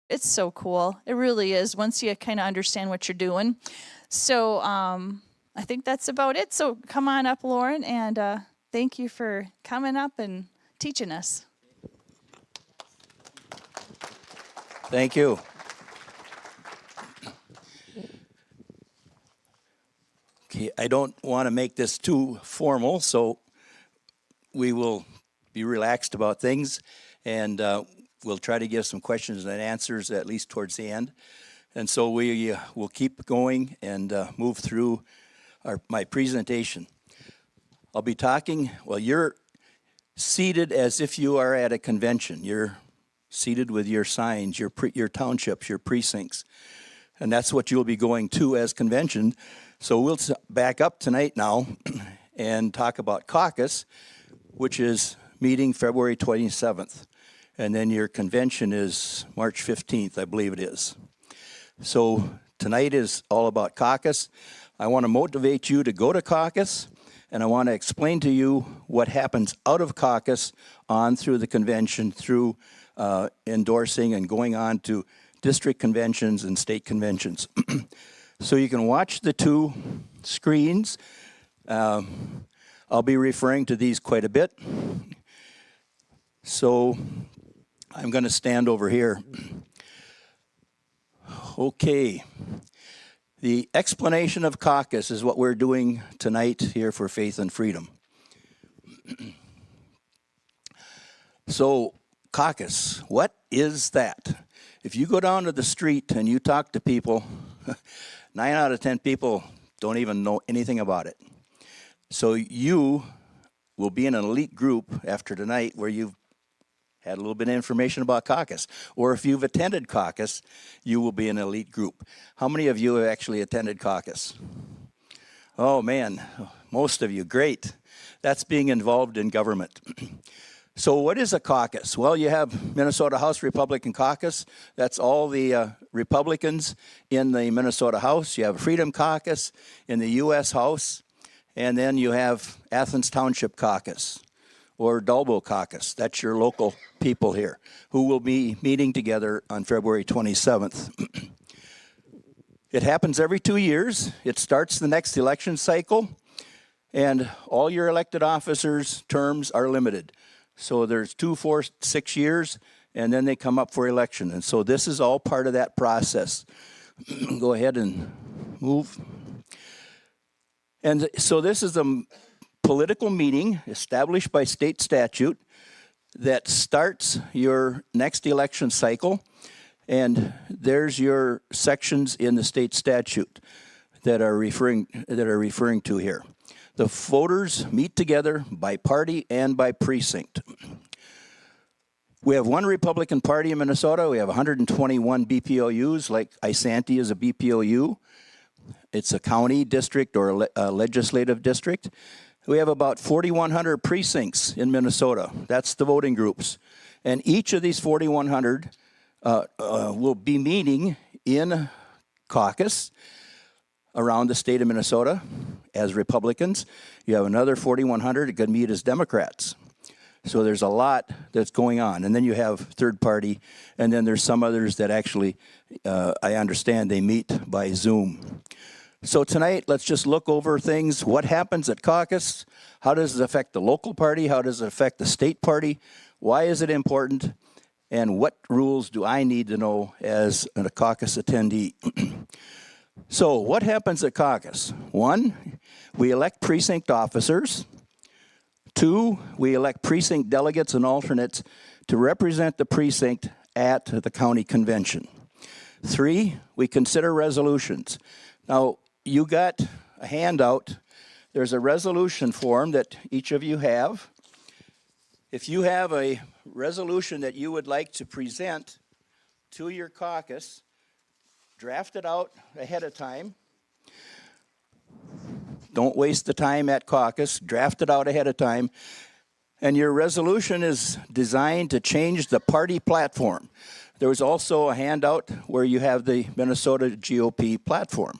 It's so cool. It really is once you kind of understand what you're doing. So I think that's about it. So come on up, Lauren, and thank you for coming up and teaching us. Thank you. Okay, I don't want to make this too formal, so we will be relaxed about things, and we'll try to give some questions and answers at least towards the end. And so we will keep going and move through my presentation. I'll be talking, well, you're seated as if you are at a convention. You're seated with your signs, your townships, your precincts. And that's what you'll be going to as convention. So we'll back up tonight now and talk about caucus, which is meeting February 27th. And then your convention is March 15th, I believe it is. So tonight is all about caucus. I want to motivate you to go to caucus, and I want to explain to you what happens out of caucus on through the convention, through endorsing and going on to district conventions and state conventions. So you can watch the two screens. I'll be referring to these quite a bit. So I'm going to stand over here. Okay. The explanation of caucus is what we're doing tonight here for Faith and Freedom. So, caucus, what is that? If you go down to the street and you talk to people, 9 out of 10 people don't even know anything about it. So you will be in an elite group after tonight where you've had a little bit of information about caucus. Or if you've attended caucus, you will be an elite group. How many of you have actually attended caucus? Oh man, most of you, great. That's being involved in government. So what is a caucus? Well, you have Minnesota House Republican Caucus. That's all the Republicans in the Minnesota House. You have a Freedom Caucus in the U.S. House. And then you have Athens Township Caucus or Dalbo Caucus. That's your local people here who will be meeting together on February 27th. It happens every 2 years. It starts the next election cycle, and all your elected officers' terms are limited. So there's 2, 4, 6 years, and then they come up for election. And so this is all part of that process. Go ahead and move. And so this is a political meeting established by state statute that starts your next election cycle. And there's your sections in the state statute that are referring to here. The voters meet together by party and by precinct. We have one Republican Party in Minnesota. We have 121 BPOUs, like Isanti is a BPOU. It's a county district or a legislative district. We have about 4,100 precincts in Minnesota. That's the voting groups. And each of these 4,100 will be meeting in caucus around the state of Minnesota as Republicans. You have another 4,100 that can meet as Democrats. So there's a lot that's going on. And then you have third party, and then there's some others that actually, I understand, they meet by Zoom. So tonight, let's just look over things. What happens at caucus? How does it affect the local party? How does it affect the state party? Why is it important? And what rules do I need to know as a caucus attendee? So what happens at caucus? 1, we elect precinct officers. 2, we elect precinct delegates and alternates to represent the precinct at the county convention. 3, we consider resolutions. Now, you got a handout. There's a resolution form that each of you have. If you have a resolution that you would like to present to your caucus, draft it out ahead of time. Don't waste the time at caucus. Draft it out ahead of time. And your resolution is designed to change the party platform. There was also a handout where you have the Minnesota GOP platform.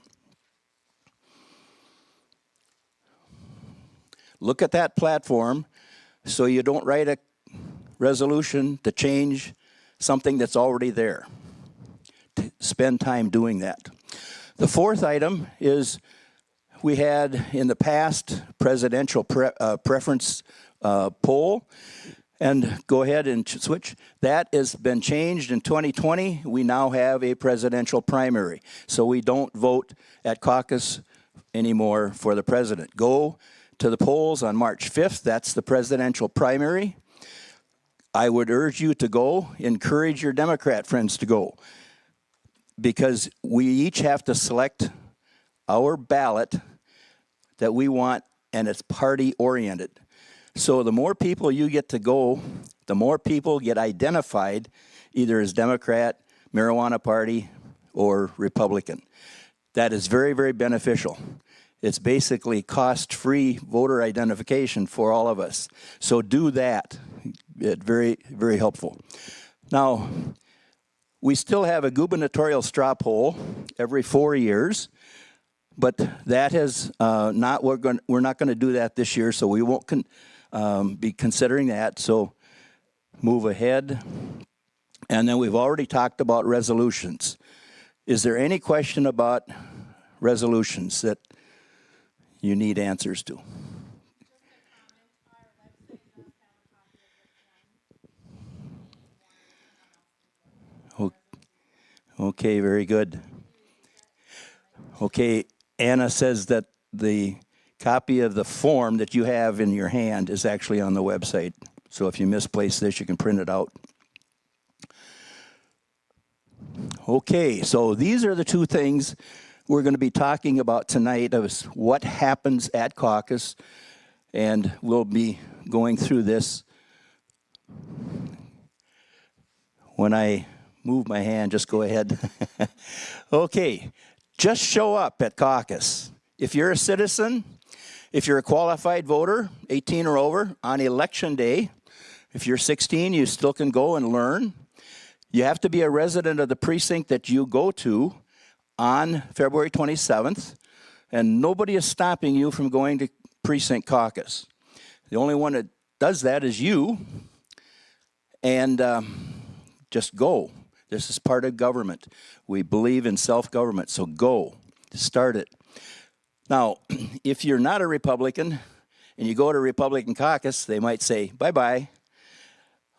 Look at that platform so you don't write a resolution to change something that's already there. spend time doing that. The fourth item is we had in the past presidential preference poll. And go ahead and switch. That has been changed in 2020. We now have a presidential primary. So we don't vote at caucus anymore for the president. Go to the polls on March 5th. That's the presidential primary. I would urge you to go. Encourage your Democrat friends to go. Because we each have to select our ballot that we want, and it's party-oriented. So the more people you get to go, the more people get identified either as Democrat, Marijuana Party, or Republican. That is very, very beneficial. It's basically cost-free voter identification for all of us. So do that. It's very, very helpful. Now, we still have a gubernatorial straw poll every 4 years. But that has we're not going to do that this year, so we won't be considering that. So move ahead. And then we've already talked about resolutions. Is there any question about resolutions that you need answers to? Okay, very good. Okay. Anna says that the copy of the form that you have in your hand is actually on the website. So if you misplace this, you can print it out. Okay, so these are the two things we're going to be talking about tonight of what happens at caucus, and we'll be going through this. When I move my hand, just go ahead. Okay. Just show up at caucus. If you're a citizen, if you're a qualified voter, 18 or over, on election day, if you're 16, you still can go and learn. You have to be a resident of the precinct that you go to on February 27th, and nobody is stopping you from going to precinct caucus. The only one that does that is you, and just go. This is part of government. We believe in self-government, so go. Start it. Now, if you're not a Republican and you go to Republican caucus, they might say, bye-bye.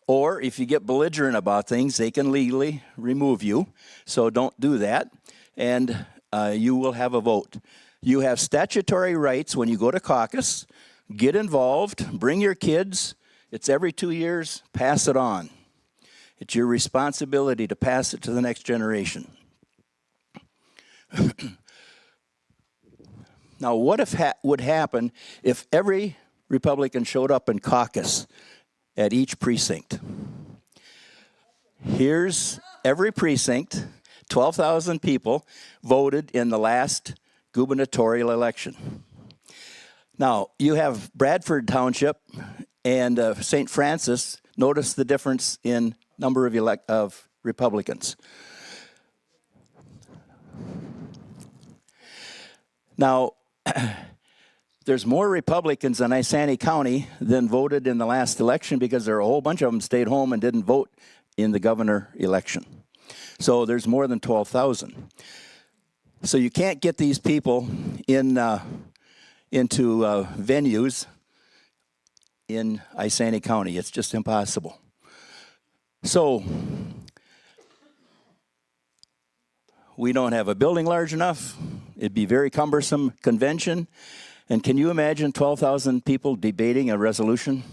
Or if you get belligerent about things, they can legally remove you. So don't do that, and you will have a vote. You have statutory rights when you go to caucus. Get involved. Bring your kids. It's every 2 years. Pass it on. It's your responsibility to pass it to the next generation. Now, what would happen if every Republican showed up in caucus at each precinct? Here's every precinct, 12,000 people voted in the last gubernatorial election. Now, you have Bradford Township and St. Francis. Notice the difference in number of Republicans. Now, there's more Republicans in Isani County than voted in the last election because there are a whole bunch of them stayed home and didn't vote in the governor election. So there's more than 12,000. So you can't get these people into venues in Isani County. It's just impossible. So we don't have a building large enough. It'd be very cumbersome convention. And can you imagine 12,000 people debating a resolution?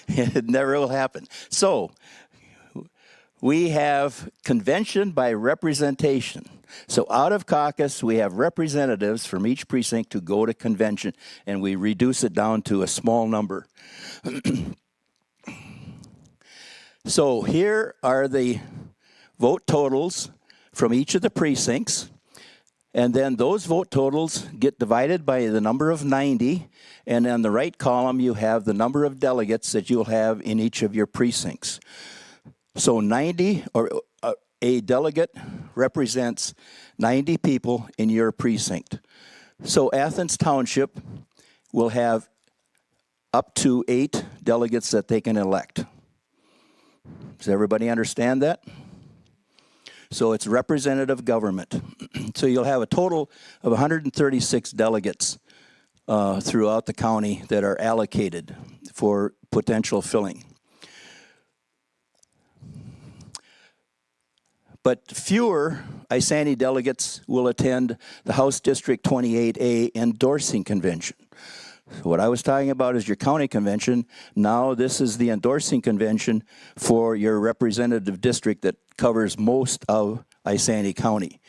It never will happen. So we have convention by representation. So out of caucus, we have representatives from each precinct who go to convention, and we reduce it down to a small number. So here are the vote totals from each of the precincts, and then those vote totals get divided by the number of 90, and on the right column you have the number of delegates that you'll have in each of your precincts. So 90, or a delegate represents 90 people in your precinct. So Athens Township will have up to 8 delegates that they can elect. Does everybody understand that? So it's representative government. So you'll have a total of 136 delegates throughout the county that are allocated for potential filling. But fewer Isanti delegates will attend the House District 28A endorsing convention. So what I was talking about is your county convention. Now this is the endorsing convention for your representative district that covers most of Isanti County.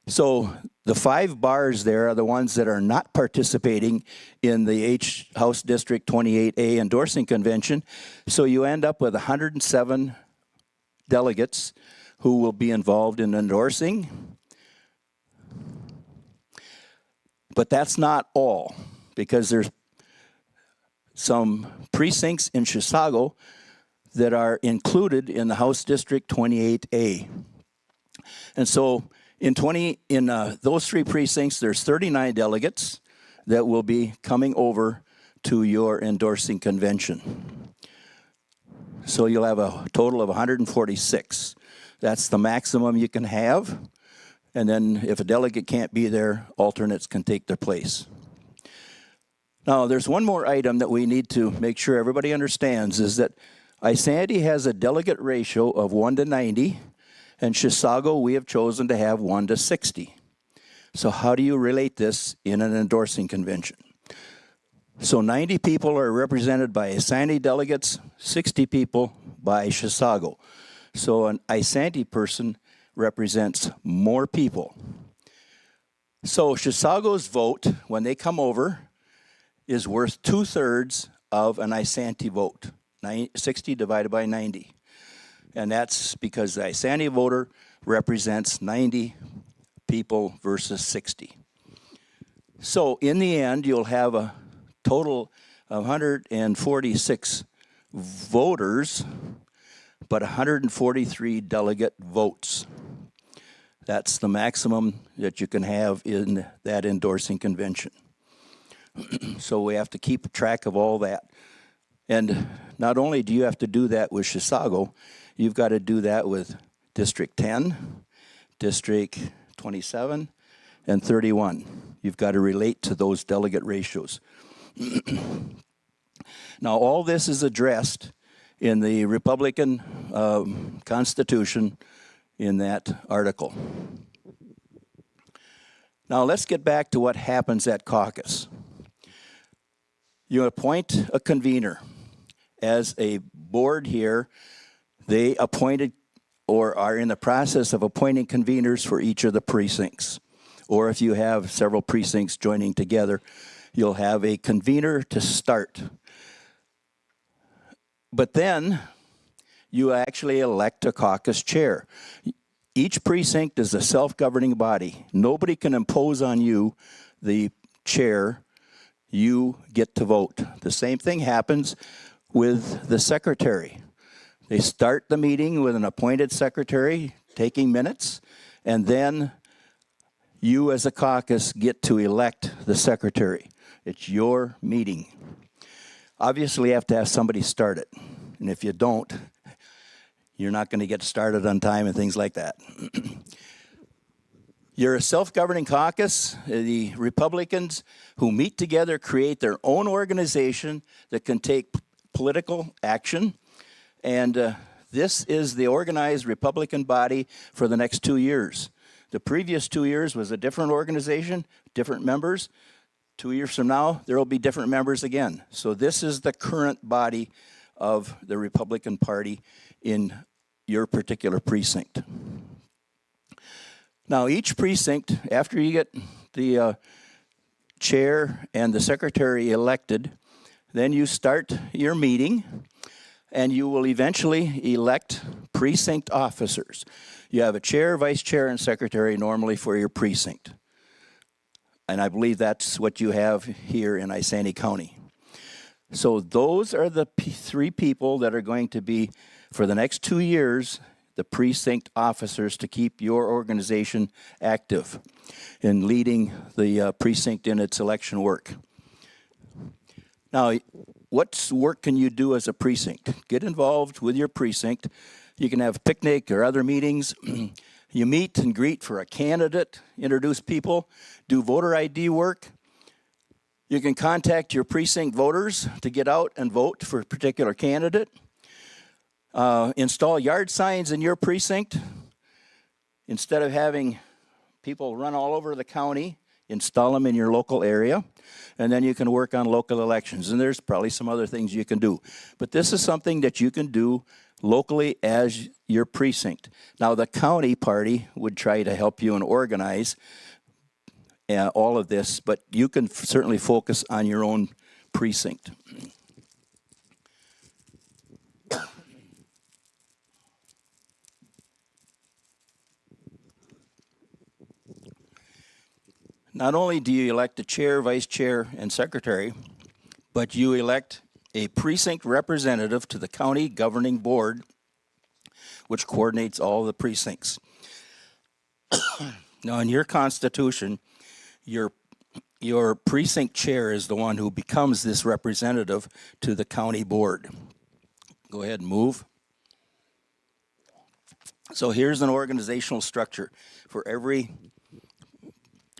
So the 5 bars there are the ones that are not participating in the House District 28A endorsing convention. So you end up with 107 delegates who will be involved in endorsing. But that's not all, because there's some precincts in Chisago that are included in the House District 28A. And so in those 3 precincts, there's 39 delegates that will be coming over to your endorsing convention. So you'll have a total of 146. That's the maximum you can have. And then if a delegate can't be there, alternates can take their place. Now, there's one more item that we need to make sure everybody understands, is that Isanti has a delegate ratio of 1:90, and Chisago we have chosen to have 1:60. So how do you relate this in an endorsing convention? So 90 people are represented by Isanti delegates, 60 people by Chisago. So an Isanti person represents more people. So Chisago's vote, when they come over, is worth 2/3 of an Isanti vote, 60 divided by 90. And that's because the Isanti voter represents 90 people versus 60. So in the end, you'll have a total of 146 voters, but 143 delegate votes. That's the maximum that you can have in that endorsing convention. So we have to keep track of all that. And not only do you have to do that with Chisago, you've got to do that with District 10, District 27, and 31. You've got to relate to those delegate ratios. Now, all this is addressed in the Republican Constitution in that article. Now, let's get back to what happens at caucus. You appoint a convener. As a board here, they appointed or are in the process of appointing conveners for each of the precincts. Or if you have several precincts joining together, you'll have a convener to start. But then you actually elect a caucus chair. Each precinct is a self-governing body. Nobody can impose on you the chair. You get to vote. The same thing happens with the secretary. They start the meeting with an appointed secretary taking minutes, and then you as a caucus get to elect the secretary. It's your meeting. Obviously, you have to have somebody start it. And if you don't, you're not going to get started on time and things like that. You're a self-governing caucus. The Republicans who meet together create their own organization that can take political action. And this is the organized Republican body for the next 2 years. The previous 2 years was a different organization, different members. 2 years from now, there will be different members again. So this is the current body of the Republican Party in your particular precinct. Now, each precinct, after you get the chair and the secretary elected, then you start your meeting, and you will eventually elect precinct officers. You have a chair, vice chair, and secretary normally for your precinct. And I believe that's what you have here in Isanti County. So those are the 3 people that are going to be, for the next 2 years, the precinct officers to keep your organization active in leading the precinct in its election work. Now, what work can you do as a precinct? Get involved with your precinct You can have a picnic or other meetings. You meet and greet for a candidate, introduce people, do voter ID work. You can contact your precinct voters to get out and vote for a particular candidate. Install yard signs in your precinct. Instead of having people run all over the county, install them in your local area, and then you can work on local elections. And there's probably some other things you can do. But this is something that you can do locally as your precinct. Now, the county party would try to help you and organize all of this, but you can certainly focus on your own precinct. Not only do you elect a chair, vice chair, and secretary, but you elect a precinct representative to the county governing board, which coordinates all the precincts. Now, in your constitution, your precinct chair is the one who becomes this representative to the county board. Go ahead and move. So here's an organizational structure for every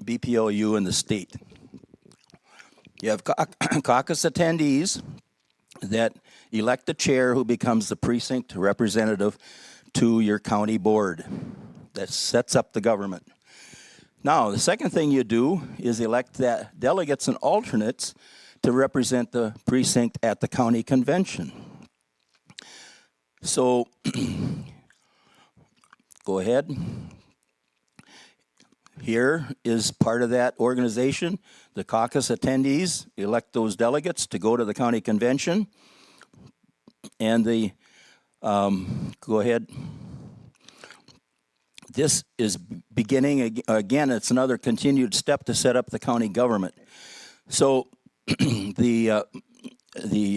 BPOU in the state. You have caucus attendees that elect the chair who becomes the precinct representative to your county board. That sets up the government. Now, the second thing you do is elect the delegates and alternates to represent the precinct at the county convention. So, go ahead. Here is part of that organization. The caucus attendees elect those delegates to go to the county convention. And the, go ahead. This is beginning, again, it's another continued step to set up the county government. So the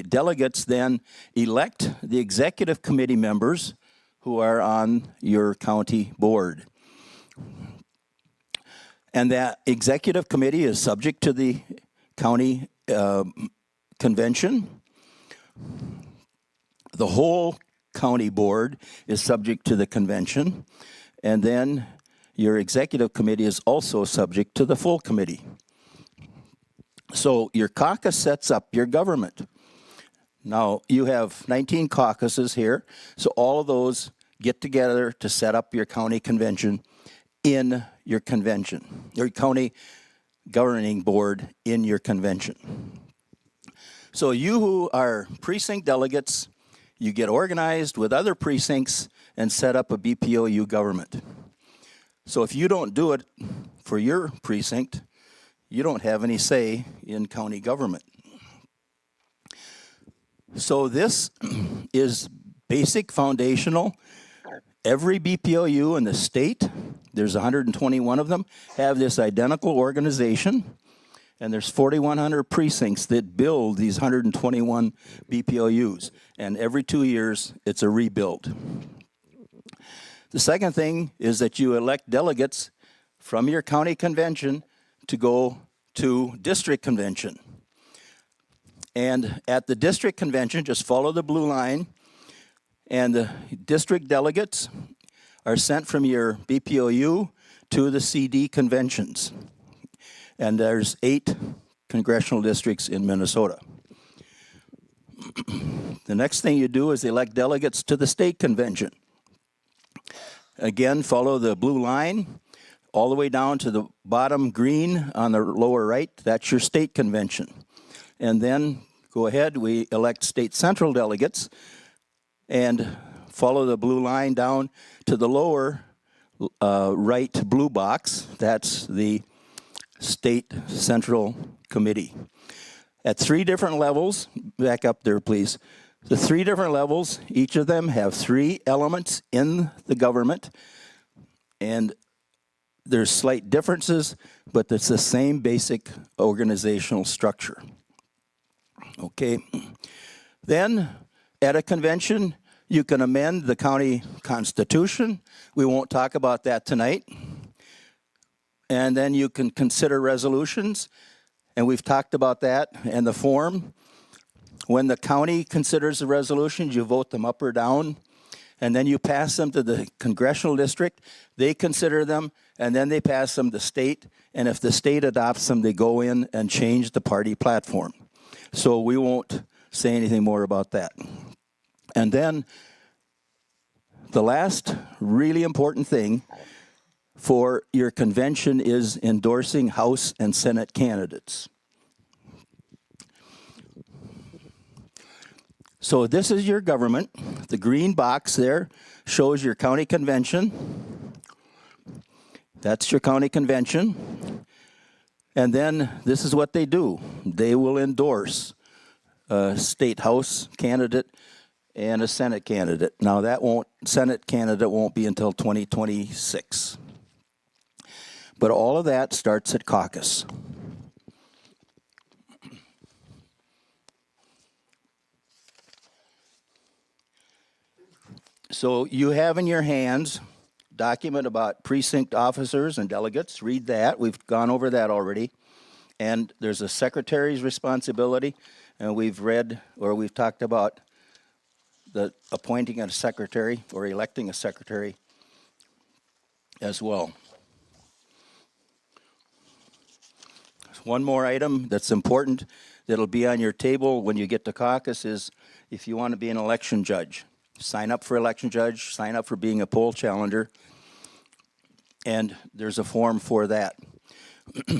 delegates then elect the executive committee members who are on your county board. And that executive committee is subject to the county convention. The whole county board is subject to the convention. And then your executive committee is also subject to the full committee. So your caucus sets up your government. Now, you have 19 caucuses here, so all of those get together to set up your county convention in your convention, your county governing board in your convention. So you who are precinct delegates, you get organized with other precincts and set up a BPOU government. So if you don't do it for your precinct, you don't have any say in county government. So this is basic foundational. Every BPOU in the state, there's 121 of them, have this identical organization, and there's 4,100 precincts that build these 121 BPOUs, and every 2 years, it's a rebuild. The second thing is that you elect delegates from your county convention to go to district convention. And at the district convention, just follow the blue line, and the district delegates are sent from your BPOU to the CD conventions. And there's 8 congressional districts in Minnesota. The next thing you do is elect delegates to the state convention. Again, follow the blue line all the way down to the bottom green on the lower right. That's your state convention. And then go ahead, we elect state central delegates and follow the blue line down to the lower right blue box. That's the state central committee. At 3 different levels, back up there please. The 3 different levels, each of them have 3 elements in the government, and there's slight differences, but it's the same basic organizational structure. Okay. Then, at a convention, you can amend the county constitution. We won't talk about that tonight. And then you can consider resolutions, and we've talked about that and the form. When the county considers the resolutions, you vote them up or down, and then you pass them to the congressional district, they consider them, and then they pass them to state, and if the state adopts them, they go in and change the party platform. So we won't say anything more about that. And then the last really important thing for your convention is endorsing House and Senate candidates. So this is your government. The green box there shows your county convention. That's your county convention. And then this is what they do. They will endorse a state house candidate and a Senate candidate. Now that Senate candidate won't be until 2026. But all of that starts at caucus. So you have in your hands document about precinct officers and delegates. Read that. We've gone over that already. And there's a secretary's responsibility. And we've talked about the appointing a secretary or electing a secretary as well. One more item that's important that'll be on your table when you get to caucus is if you want to be an election judge. Sign up for election judge, sign up for being a poll challenger, and there's a form for that.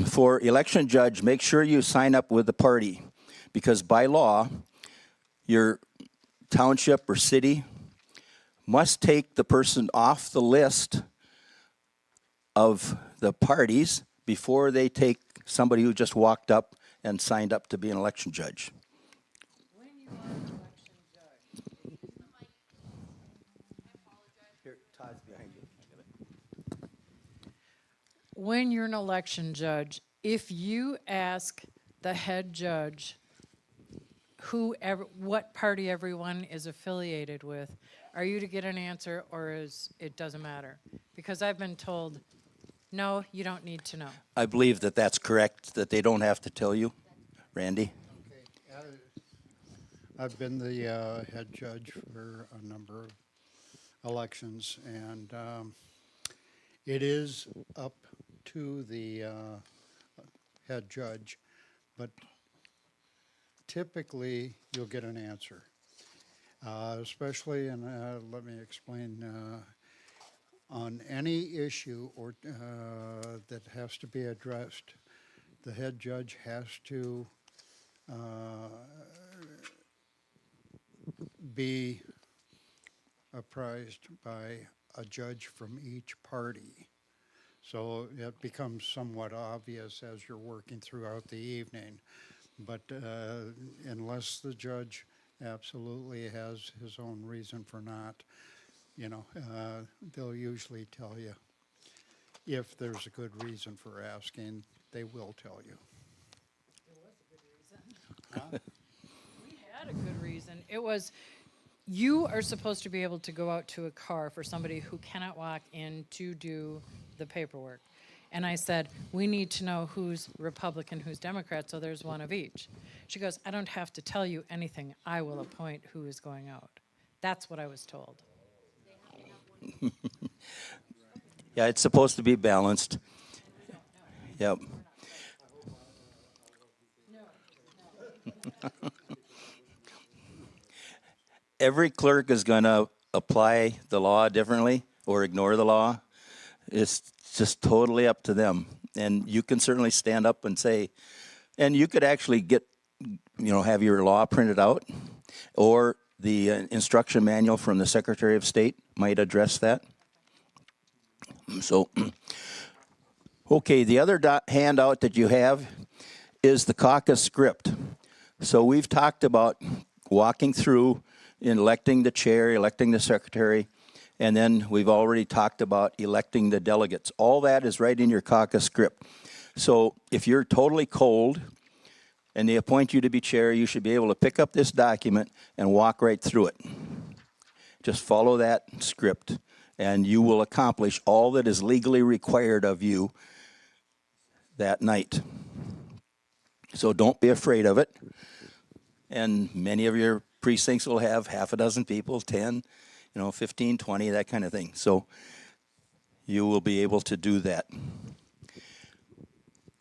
For election judge, make sure you sign up with the party, because by law, your township or city must take the person off the list of the parties before they take somebody who just walked up and signed up to be an election judge. When you are an election judge, Here, Todd's behind you. when you're an election judge, if you ask the head judge what party everyone is affiliated with, are you to get an answer, or it doesn't matter? Because I've been told, no, you don't need to know. I believe that that's correct, that they don't have to tell you. Randy? Okay. I've been the head judge for a number of elections, and it is up to the head judge, but typically you'll get an answer, especially, and let me explain, on any issue or that has to be addressed, the head judge has to be apprised by a judge from each party. So it becomes somewhat obvious as you're working throughout the evening. But unless the judge absolutely has his own reason for not, they'll usually tell you. If there's a good reason for asking, they will tell you. There was a good reason. We had a good reason. It was, you are supposed to be able to go out to a car for somebody who cannot walk in to do the paperwork. And I said, we need to know who's Republican, who's Democrat, so there's one of each. She goes, I don't have to tell you anything. I will appoint who is going out. That's what I was told. Yeah, it's supposed to be balanced. Yep. Every clerk is going to apply the law differently or ignore the law. It's just totally up to them. And you can certainly stand up and say, and you could actually have your law printed out, or the instruction manual from the Secretary of State might address that. So, okay, the other handout that you have is the caucus script. So we've talked about walking through, electing the chair, electing the secretary, and then we've already talked about electing the delegates. All that is right in your caucus script. So if you're totally cold and they appoint you to be chair, you should be able to pick up this document and walk right through it. Just follow that script, and you will accomplish all that is legally required of you that night. So don't be afraid of it. And many of your precincts will have half a dozen people, 10. 15, 20, that kind of thing. So you will be able to do that.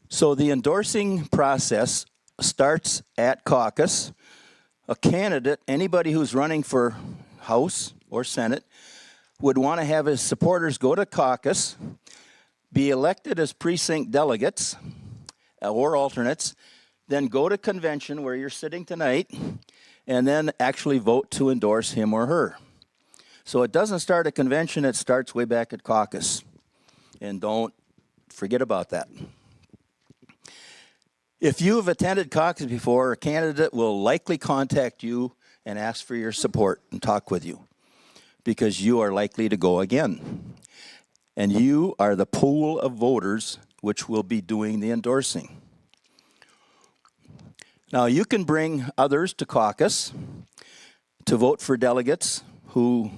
So the endorsing process starts at caucus. A candidate, anybody who's running for House or Senate, would want to have his supporters go to caucus, be elected as precinct delegates or alternates, then go to convention where you're sitting tonight, and then actually vote to endorse him or her. So it doesn't start at convention, it starts way back at caucus. And don't forget about that. If you have attended caucus before, a candidate will likely contact you and ask for your support and talk with you, because you are likely to go again. And you are the pool of voters which will be doing the endorsing. Now, you can bring others to caucus to vote for delegates who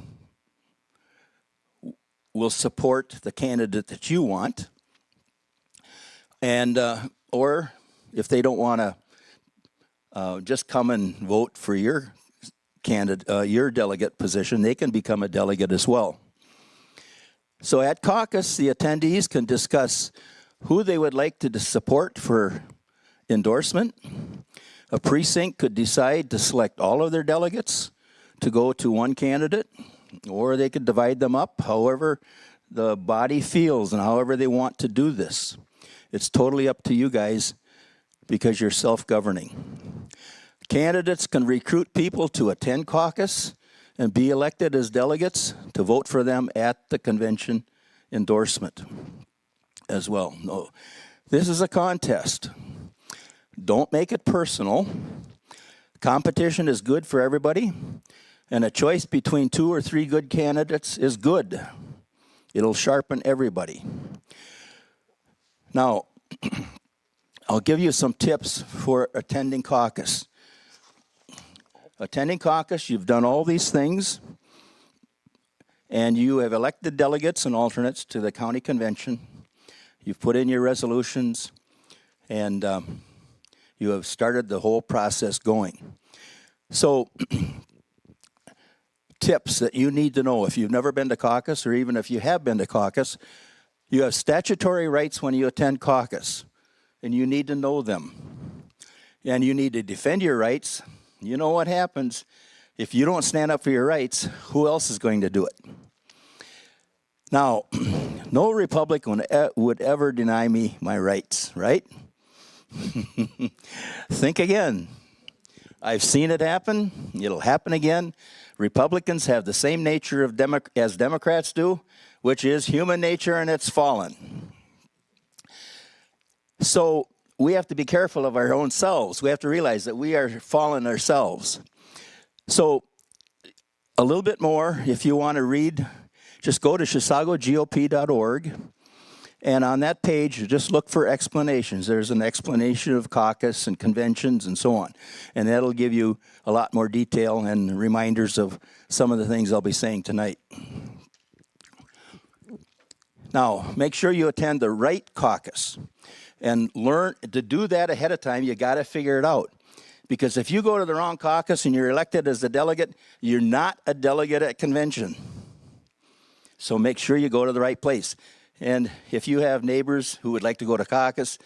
will support the candidate that you want. And, or if they don't want to just come and vote for your candidate, your delegate position, they can become a delegate as well. So at caucus, the attendees can discuss who they would like to support for endorsement. A precinct could decide to select all of their delegates to go to one candidate, or they could divide them up however the body feels and however they want to do this. It's totally up to you guys because you're self-governing. Candidates can recruit people to attend caucus and be elected as delegates to vote for them at the convention endorsement as well. No, this is a contest. Don't make it personal. Competition is good for everybody, and a choice between 2 or 3 good candidates is good. It'll sharpen everybody. Now, I'll give you some tips for attending caucus. Attending caucus, you've done all these things, and you have elected delegates and alternates to the county convention. You've put in your resolutions, and you have started the whole process going. So, tips that you need to know if you've never been to caucus, or even if you have been to caucus. You have statutory rights when you attend caucus, and you need to know them. And you need to defend your rights. You know what happens if you don't stand up for your rights, who else is going to do it? Now, no Republican would ever deny me my rights, right? Think again. I've seen it happen. It'll happen again. Republicans have the same nature of as Democrats do, which is human nature, and it's fallen. So we have to be careful of our own selves. We have to realize that we are fallen ourselves. So a little bit more, if you want to read, just go to ChisagoGOP.org. And on that page, just look for explanations. There's an explanation of caucus and conventions and so on. And that'll give you a lot more detail and reminders of some of the things I'll be saying tonight. Now, make sure you attend the right caucus. And learn to do that ahead of time. You got to figure it out. Because if you go to the wrong caucus and you're elected as a delegate, you're not a delegate at convention. So make sure you go to the right place. And if you have neighbors who would like to go to caucus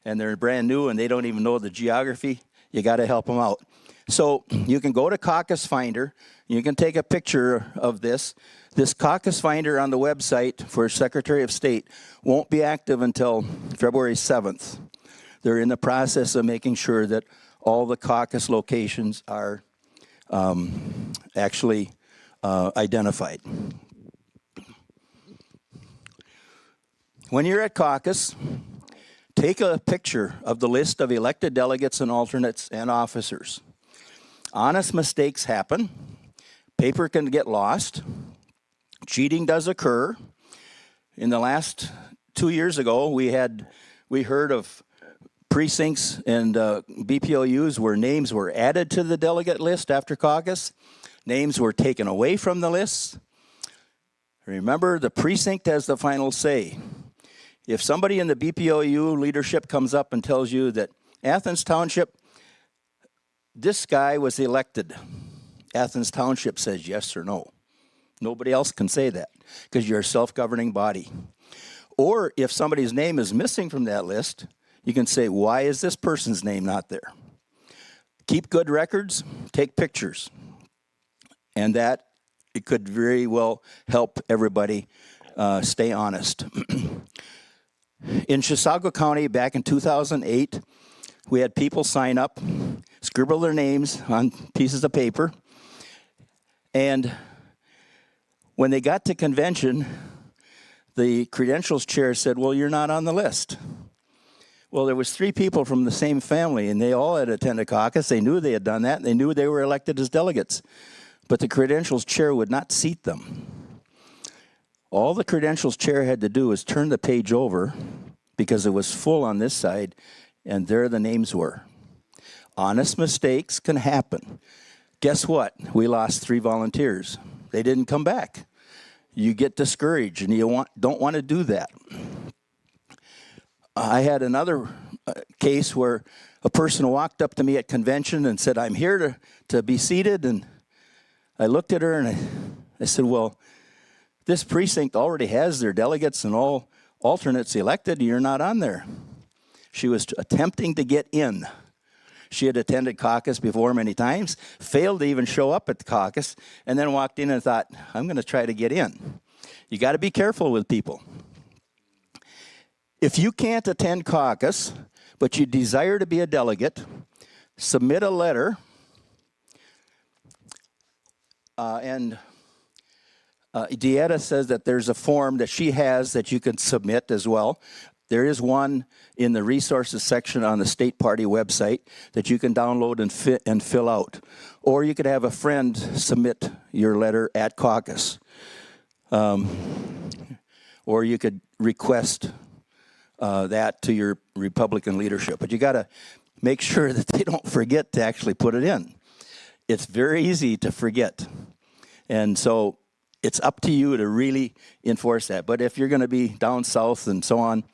and they're brand new and they don't even know the geography, you got to help them out. So you can go to Caucus Finder. You can take a picture of this. This Caucus Finder on the website for Secretary of State won't be active until February 7th. They're in the process of making sure that all the caucus locations are actually identified. When you're at caucus, take a picture of the list of elected delegates and alternates and officers. Honest mistakes happen. Paper can get lost. Cheating does occur. In the last 2 years ago, we heard of precincts and BPOUs where names were added to the delegate list after caucus. Names were taken away from the list. Remember, the precinct has the final say. If somebody in the BPOU leadership comes up and tells you that Athens Township, this guy was elected, Athens Township says yes or no. Nobody else can say that because you're a self-governing body. Or if somebody's name is missing from that list, you can say, why is this person's name not there? Keep good records, take pictures. And that, it could very well help everybody stay honest. In Chisago County, back in 2008, we had people sign up, scribble their names on pieces of paper, and when they got to convention, the credentials chair said, well, you're not on the list. Well, there was 3 people from the same family, and they all had attended caucus. They knew they had done that, and they knew they were elected as delegates. But the credentials chair would not seat them. All the credentials chair had to do was turn the page over, because it was full on this side, and there the names were. Honest mistakes can happen. Guess what? We lost 3 volunteers. They didn't come back. You get discouraged, and you don't want to do that. I had another case where a person walked up to me at convention and said, I'm here to be seated. And I looked at her and I said, well, this precinct already has their delegates and all alternates elected. You're not on there. She was attempting to get in. She had attended caucus before many times, failed to even show up at the caucus, and then walked in and thought, I'm going to try to get in. You got to be careful with people. If you can't attend caucus, but you desire to be a delegate, submit a letter, and Dieta says that there's a form that she has that you can submit as well. There is one in the resources section on the state party website that you can download and fill out. Or you could have a friend submit your letter at caucus. Or you could request that to your Republican leadership. But you got to make sure that they don't forget to actually put it in. It's very easy to forget. And so it's up to you to really enforce that. But if you're going to be down south and so on,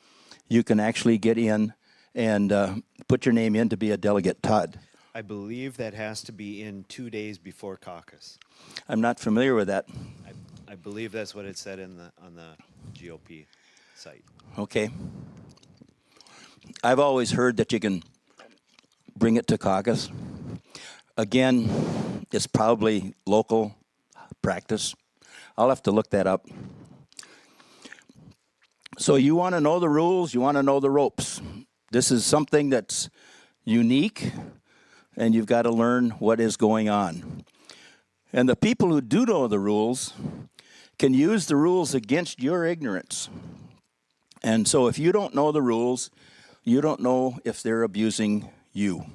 you can actually get in and put your name in to be a delegate. Todd? I believe that has to be in 2 days before caucus. I'm not familiar with that. I believe that's what it said on the GOP site. Okay. I've always heard that you can bring it to caucus. Again, it's probably local practice. I'll have to look that up. So you want to know the rules, you want to know the ropes. This is something that's unique, and you've got to learn what is going on. And the people who do know the rules can use the rules against your ignorance. And so if you don't know the rules, you don't know if they're abusing you.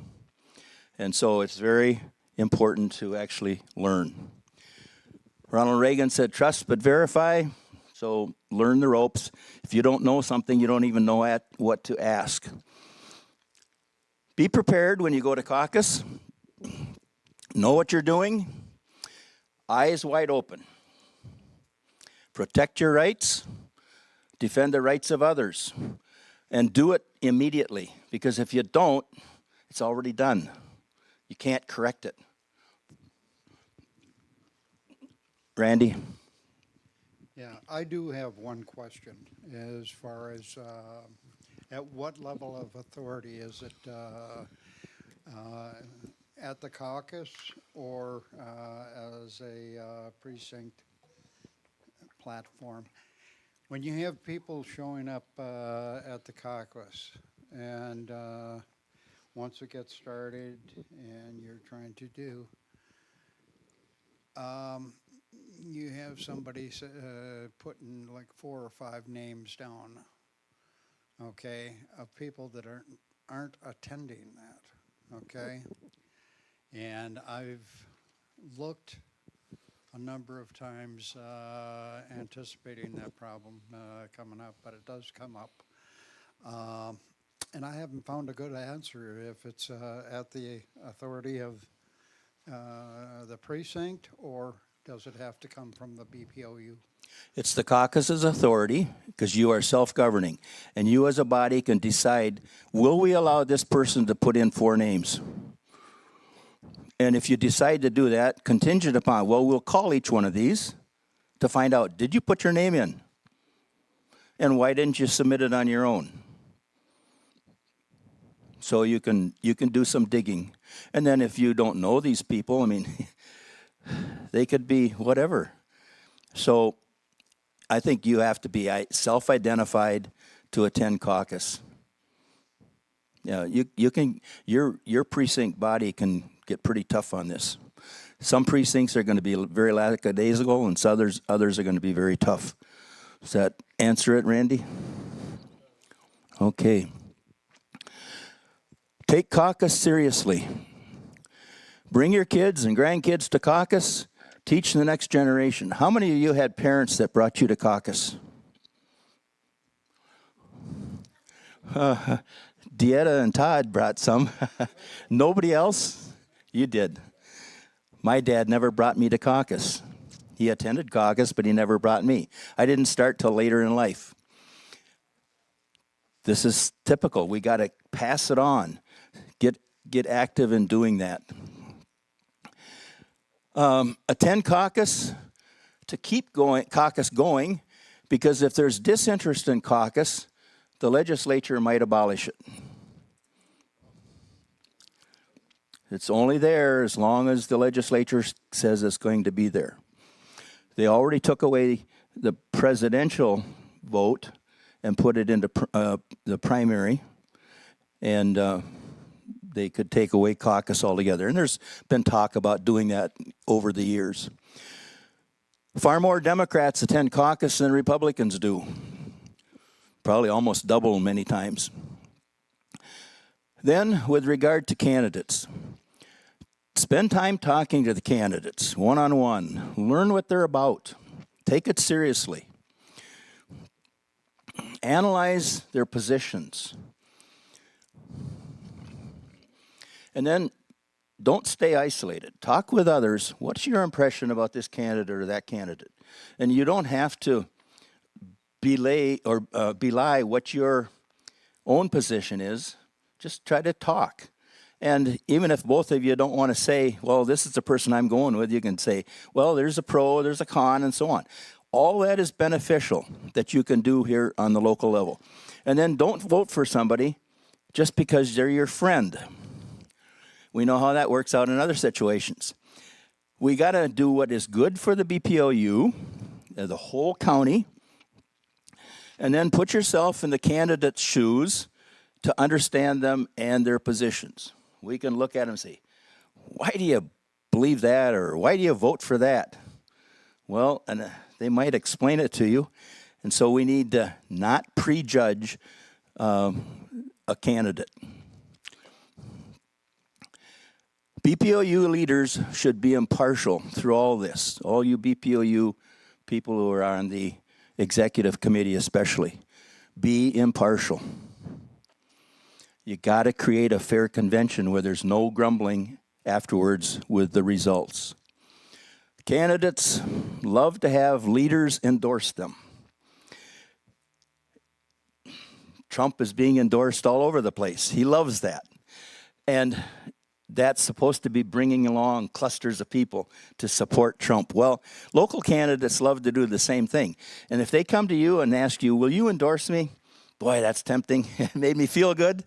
And so it's very important to actually learn. Ronald Reagan said, trust but verify. So learn the ropes. If you don't know something, you don't even know what to ask. Be prepared when you go to caucus. Know what you're doing. Eyes wide open. Protect your rights. Defend the rights of others. And do it immediately. Because if you don't, it's already done. You can't correct it. Randy? Yeah, I do have one question as far as at what level of authority is it at the caucus or as a precinct platform? When you have people showing up at the caucus and once it gets started and you're trying to do you have somebody putting like 4 or 5 names down, okay, of people that aren't attending that, okay? And I've looked a number of times anticipating that problem coming up, but it does come up. And I haven't found a good answer if it's at the authority of the precinct, or does it have to come from the BPOU? It's the caucus's authority because you are self-governing. And you as a body can decide, will we allow this person to put in 4 names? And if you decide to do that, contingent upon, well, we'll call each one of these to find out, did you put your name in? And why didn't you submit it on your own? So you can do some digging. And then if you don't know these people, I mean, they could be whatever. So I think you have to be self-identified to attend caucus. Yeah, you can, your precinct body can get pretty tough on this. Some precincts are going to be very lackadaisical, and others are going to be very tough. Does that answer it, Randy? Okay. Take caucus seriously. Bring your kids and grandkids to caucus. Teach the next generation. How many of you had parents that brought you to caucus? Dieta and Todd brought some. Nobody else? You did. My dad never brought me to caucus. He attended caucus, but he never brought me. I didn't start till later in life. This is typical. We got to pass it on. Get active in doing that. Attend caucus to keep caucus going, because if there's disinterest in caucus, the legislature might abolish it. It's only there as long as the legislature says it's going to be there. They already took away the presidential vote and put it into the primary, and they could take away caucus altogether. And there's been talk about doing that over the years. Far more Democrats attend caucus than Republicans do. Probably almost double many times. Then, with regard to candidates, spend time talking to the candidates, one-on-one. Learn what they're about. Take it seriously. Analyze their positions. And then don't stay isolated. Talk with others. What's your impression about this candidate or that candidate? And you don't have to belie what your own position is. Just try to talk. And even if both of you don't want to say, well, this is the person I'm going with, you can say, well, there's a pro, there's a con, and so on. All that is beneficial that you can do here on the local level. And then don't vote for somebody just because they're your friend. We know how that works out in other situations. We got to do what is good for the BPOU, the whole county, and then put yourself in the candidate's shoes to understand them and their positions. We can look at them and say, why do you believe that, or why do you vote for that? Well, and they might explain it to you, and so we need to not prejudge a candidate. BPOU leaders should be impartial through all this. All you BPOU people who are on the executive committee especially, be impartial. You got to create a fair convention where there's no grumbling afterwards with the results. Candidates love to have leaders endorse them. Trump is being endorsed all over the place. He loves that. And that's supposed to be bringing along clusters of people to support Trump. Well, local candidates love to do the same thing. And if they come to you and ask you, will you endorse me? Boy, that's tempting. It made me feel good.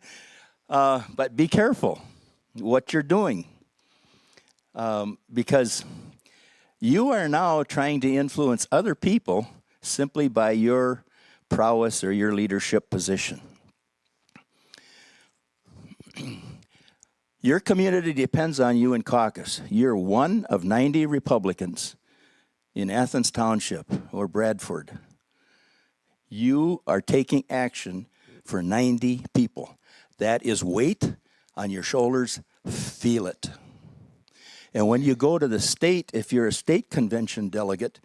But be careful what you're doing. Because you are now trying to influence other people simply by your prowess or your leadership position. Your community depends on you in caucus. You're one of 90 Republicans in Athens Township or Bradford. You are taking action for 90 people. That is weight on your shoulders. Feel it. And when you go to the state, if you're a state convention delegate,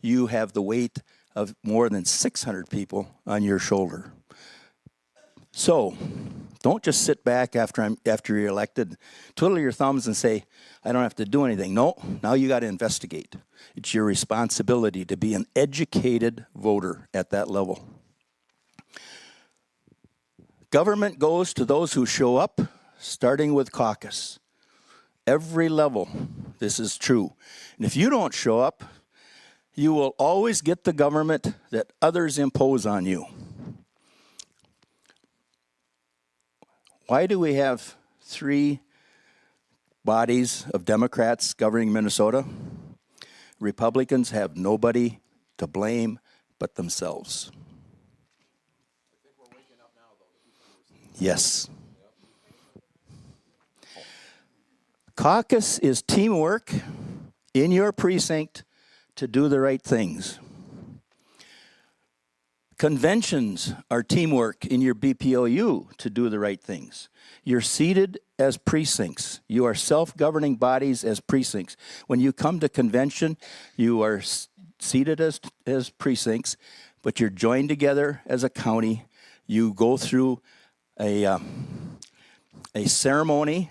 you have the weight of more than 600 people on your shoulder. So, don't just sit back after you're elected, twiddle your thumbs and say, I don't have to do anything. No, now you got to investigate. It's your responsibility to be an educated voter at that level. Government goes to those who show up, starting with caucus. Every level, this is true. And if you don't show up, You will always get the government that others impose on you. Why do we have 3 bodies of Democrats governing Minnesota? Republicans have nobody to blame but themselves. Yes. Caucus is teamwork in your precinct to do the right things. Conventions are teamwork in your BPOU to do the right things. You're seated as precincts. You are self-governing bodies as precincts. When you come to convention, you are seated as precincts, but you're joined together as a county. You go through a ceremony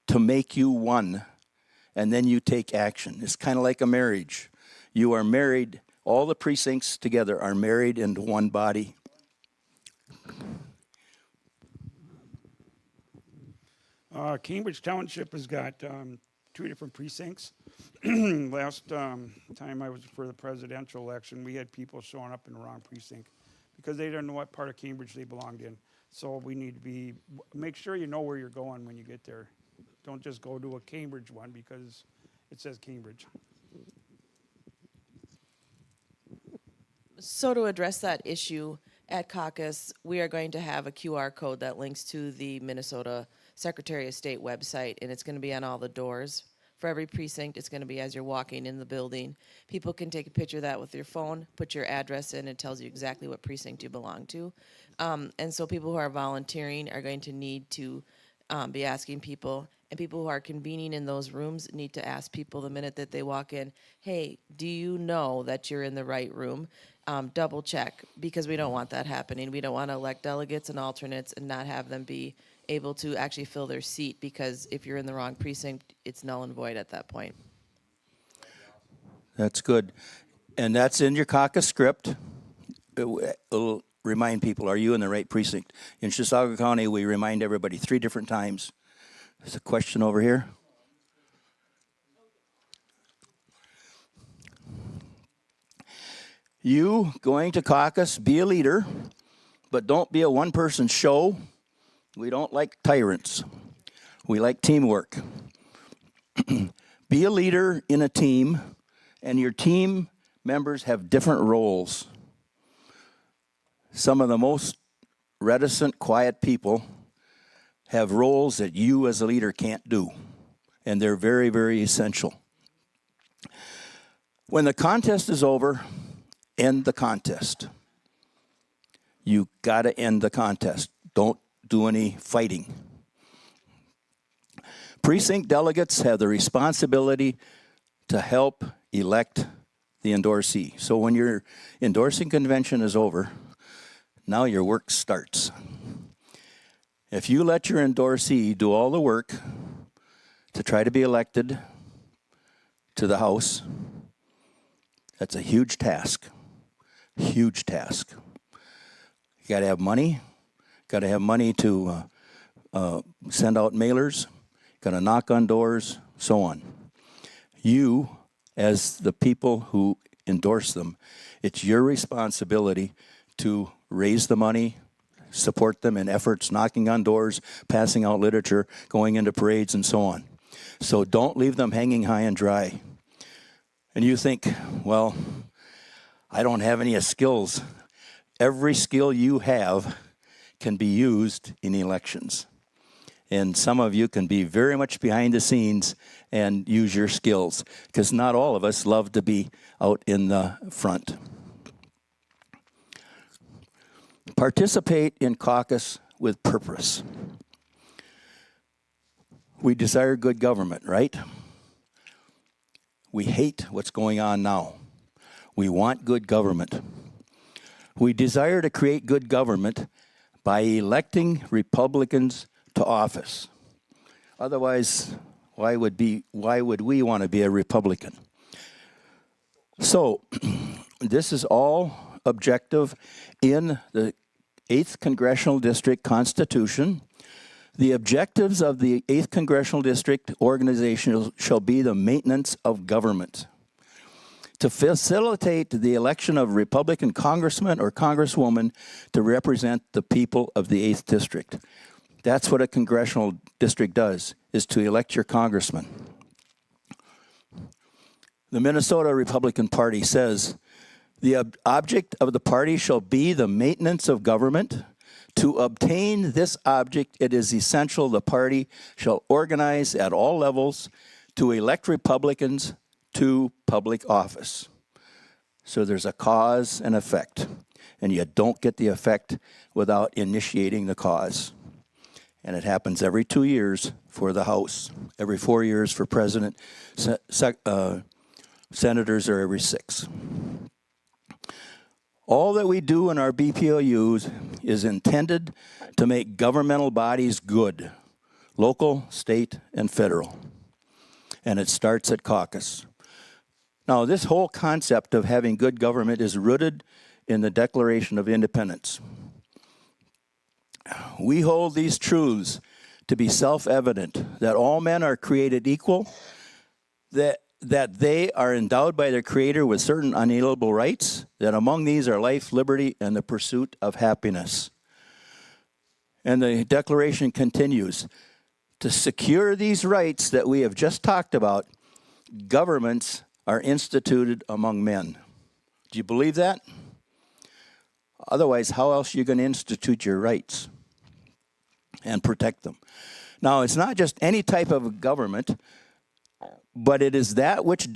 to make you one, and then you take action. It's kind of like a marriage. You are married, all the precincts together are married into one body. Cambridge Township has got 2 different precincts. Last time I was for the presidential election, we had people showing up in the wrong precinct because they didn't know what part of Cambridge they belonged in. So we need to make sure you know where you're going when you get there. Don't just go to a Cambridge one because it says Cambridge. So to address that issue, at Caucus, we are going to have a QR code that links to the Minnesota Secretary of State website, and it's going to be on all the doors. For every precinct, it's going to be as you're walking in the building. People can take a picture of that with your phone, put your address in, it tells you exactly what precinct you belong to. And so people who are volunteering are going to need to be asking people, and people who are convening in those rooms need to ask people the minute that they walk in, hey, do you know that you're in the right room? Double check, because we don't want that happening. We don't want to elect delegates and alternates and not have them be able to actually fill their seat, because if you're in the wrong precinct, it's null and void at that point. That's good. And that's in your caucus script. It'll remind people, are you in the right precinct? In Chisago County, we remind everybody 3 different times. There's a question over here. You going to caucus, be a leader, but don't be a one-person show. We don't like tyrants. We like teamwork. Be a leader in a team, and your team members have different roles. Some of the most reticent, quiet people have roles that you as a leader can't do, and they're very, very essential. When the contest is over, end the contest. You got to end the contest. Don't do any fighting. Precinct delegates have the responsibility to help elect the endorsee. So when your endorsing convention is over, now your work starts. If you let your endorsee do all the work to try to be elected to the House, that's a huge task. Huge task. You got to have money. Got to have money to send out mailers. Got to knock on doors, so on. You, as the people who endorse them, it's your responsibility to raise the money, support them in efforts, knocking on doors, passing out literature, going into parades, and so on. So don't leave them hanging high and dry. And you think, well, I don't have any skills. Every skill you have can be used in elections. And some of you can be very much behind the scenes and use your skills, because not all of us love to be out in the front. Participate in caucus with purpose. We desire good government, right? We hate what's going on now. We want good government. We desire to create good government by electing Republicans to office. Otherwise, why would we want to be a Republican? So, this is all objective in the 8th Congressional District Constitution. The objectives of the 8th Congressional District organization shall be the maintenance of government, to facilitate the election of Republican congressman or congresswoman to represent the people of the 8th District. That's what a congressional district does, is to elect your congressman. The Minnesota Republican Party says, the object of the party shall be the maintenance of government. To obtain this object, it is essential the party shall organize at all levels to elect Republicans to public office. So there's a cause and effect, and you don't get the effect without initiating the cause. And it happens every 2 years for the House, every 4 years for president, senators are every 6. All that we do in our BPOUs is intended to make governmental bodies good, local, state, and federal. And it starts at caucus. Now, this whole concept of having good government is rooted in the Declaration of Independence. We hold these truths to be self-evident, that all men are created equal, that they are endowed by their Creator with certain unalienable rights, that among these are life, liberty, and the pursuit of happiness. And the Declaration continues, to secure these rights that we have just talked about, governments are instituted among men. Do you believe that? Otherwise, how else are you going to institute your rights and protect them? Now, it's not just any type of government, but it is that which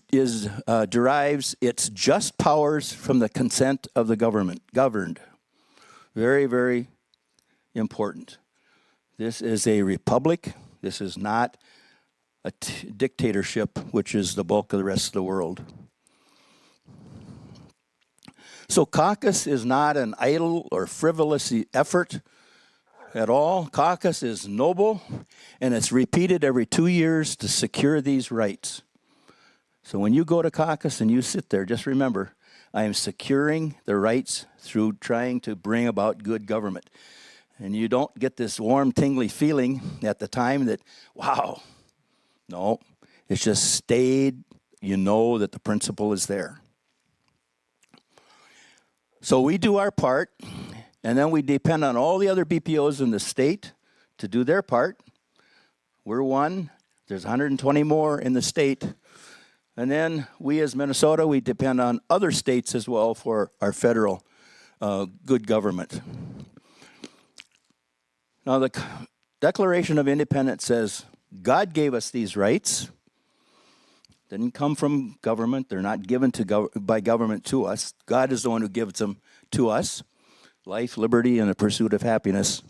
derives its just powers from the consent of the governed. Very, very important. This is a republic. This is not a dictatorship, which is the bulk of the rest of the world. So caucus is not an idle or frivolous effort at all. Caucus is noble, and it's repeated every 2 years to secure these rights. So when you go to caucus and you sit there, just remember, I am securing the rights through trying to bring about good government. And you don't get this warm, tingly feeling at the time that, wow. No, it's just stayed. You know that the principle is there. So we do our part, and then we depend on all the other BPOs in the state to do their part. We're one. There's 120 more in the state. And then we as Minnesota, we depend on other states as well for our federal good government. Now, the Declaration of Independence says, God gave us these rights. Didn't come from government. They're not given by government to us. God is the one who gives them to us. Life, liberty, and the pursuit of happiness.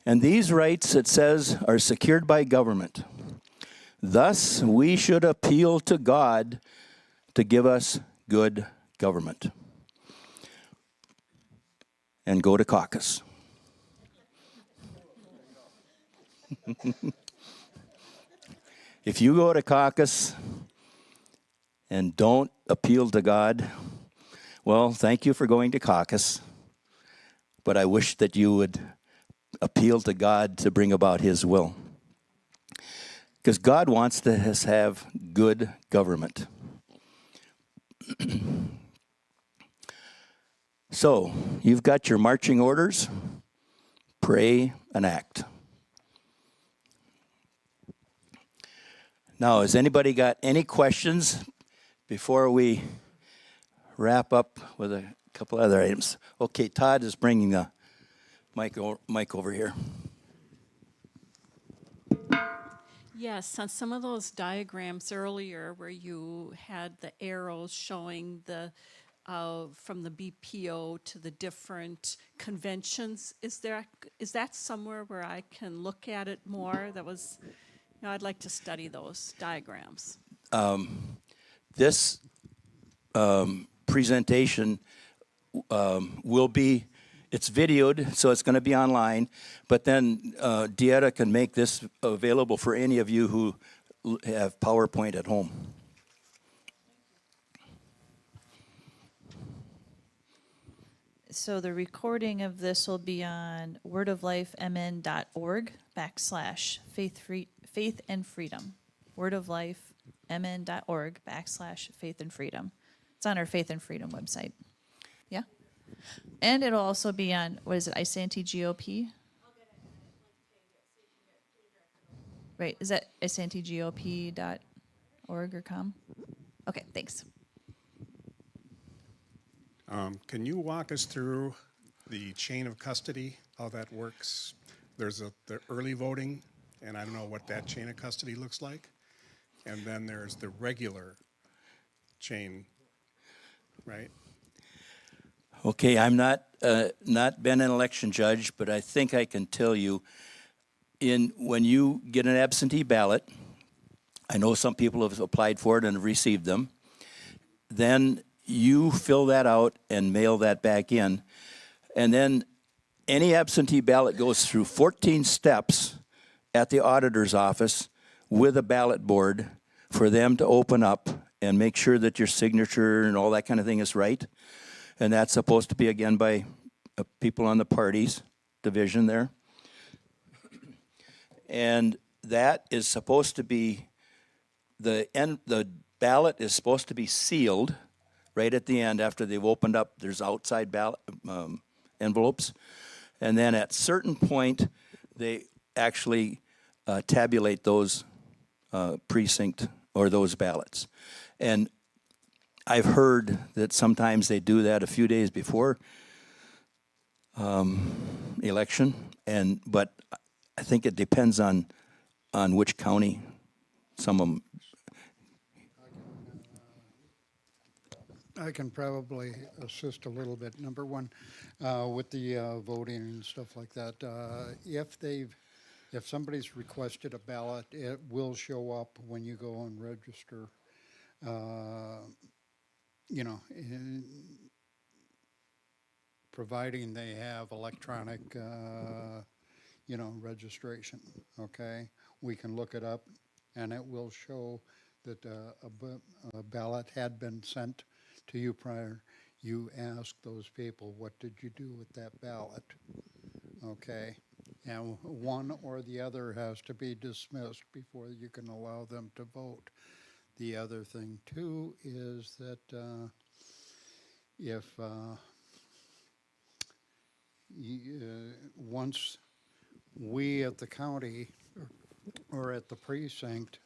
And these rights, it says, are secured by government. Thus, we should appeal to God to give us good government. And go to caucus. If you go to caucus and don't appeal to God, well, thank you for going to caucus, but I wish that you would appeal to God to bring about His will. Because God wants us to have good government. So, you've got your marching orders. Pray and act. Now, has anybody got any questions before we wrap up with a couple other items? Okay, Todd is bringing the mic over here. Yes, on some of those diagrams earlier where you had the arrows showing the from the BPO to the different conventions, is that somewhere where I can look at it more? That was, I'd like to study those diagrams. This presentation will be, it's videoed, so it's going to be online, but then Dieta can make this available for any of you who have PowerPoint at home. So the recording of this will be on wordoflifemn.org/faith and freedom. Wordoflifemn.org/faith and freedom. It's on our Faith and Freedom website. Yeah. And it'll also be on, what is it, Isanti GOP? Right, is that isantigop.org or com? Okay, thanks. Can you walk us through the chain of custody, how that works? There's the early voting, and I don't know what that chain of custody looks like. And then there's the regular chain, right? Okay, I'm not been an election judge, but I think I can tell you, when you get an absentee ballot, I know some people have applied for it and have received them. Then you fill that out and mail that back in, and then any absentee ballot goes through 14 steps at the auditor's office with a ballot board for them to open up and make sure that your signature and all that kind of thing is right. And that's supposed to be, again, by people on the parties division there. And that is supposed to be, the ballot is supposed to be sealed right at the end after they've opened up. There's outside ballot envelopes. And then at certain point, they actually tabulate those precinct or those ballots. And I've heard that sometimes they do that a few days before election, but I think it depends on which county. Some of them. I can probably assist a little bit. Number one, with the voting and stuff like that, if somebody's requested a ballot, it will show up when you go and register. Providing they have electronic, registration. Okay, we can look it up, and it will show that a ballot had been sent to you prior. You ask those people, what did you do with that ballot? Okay, and one or the other has to be dismissed before you can allow them to vote. The other thing too is that if once we at the county or at the precinct,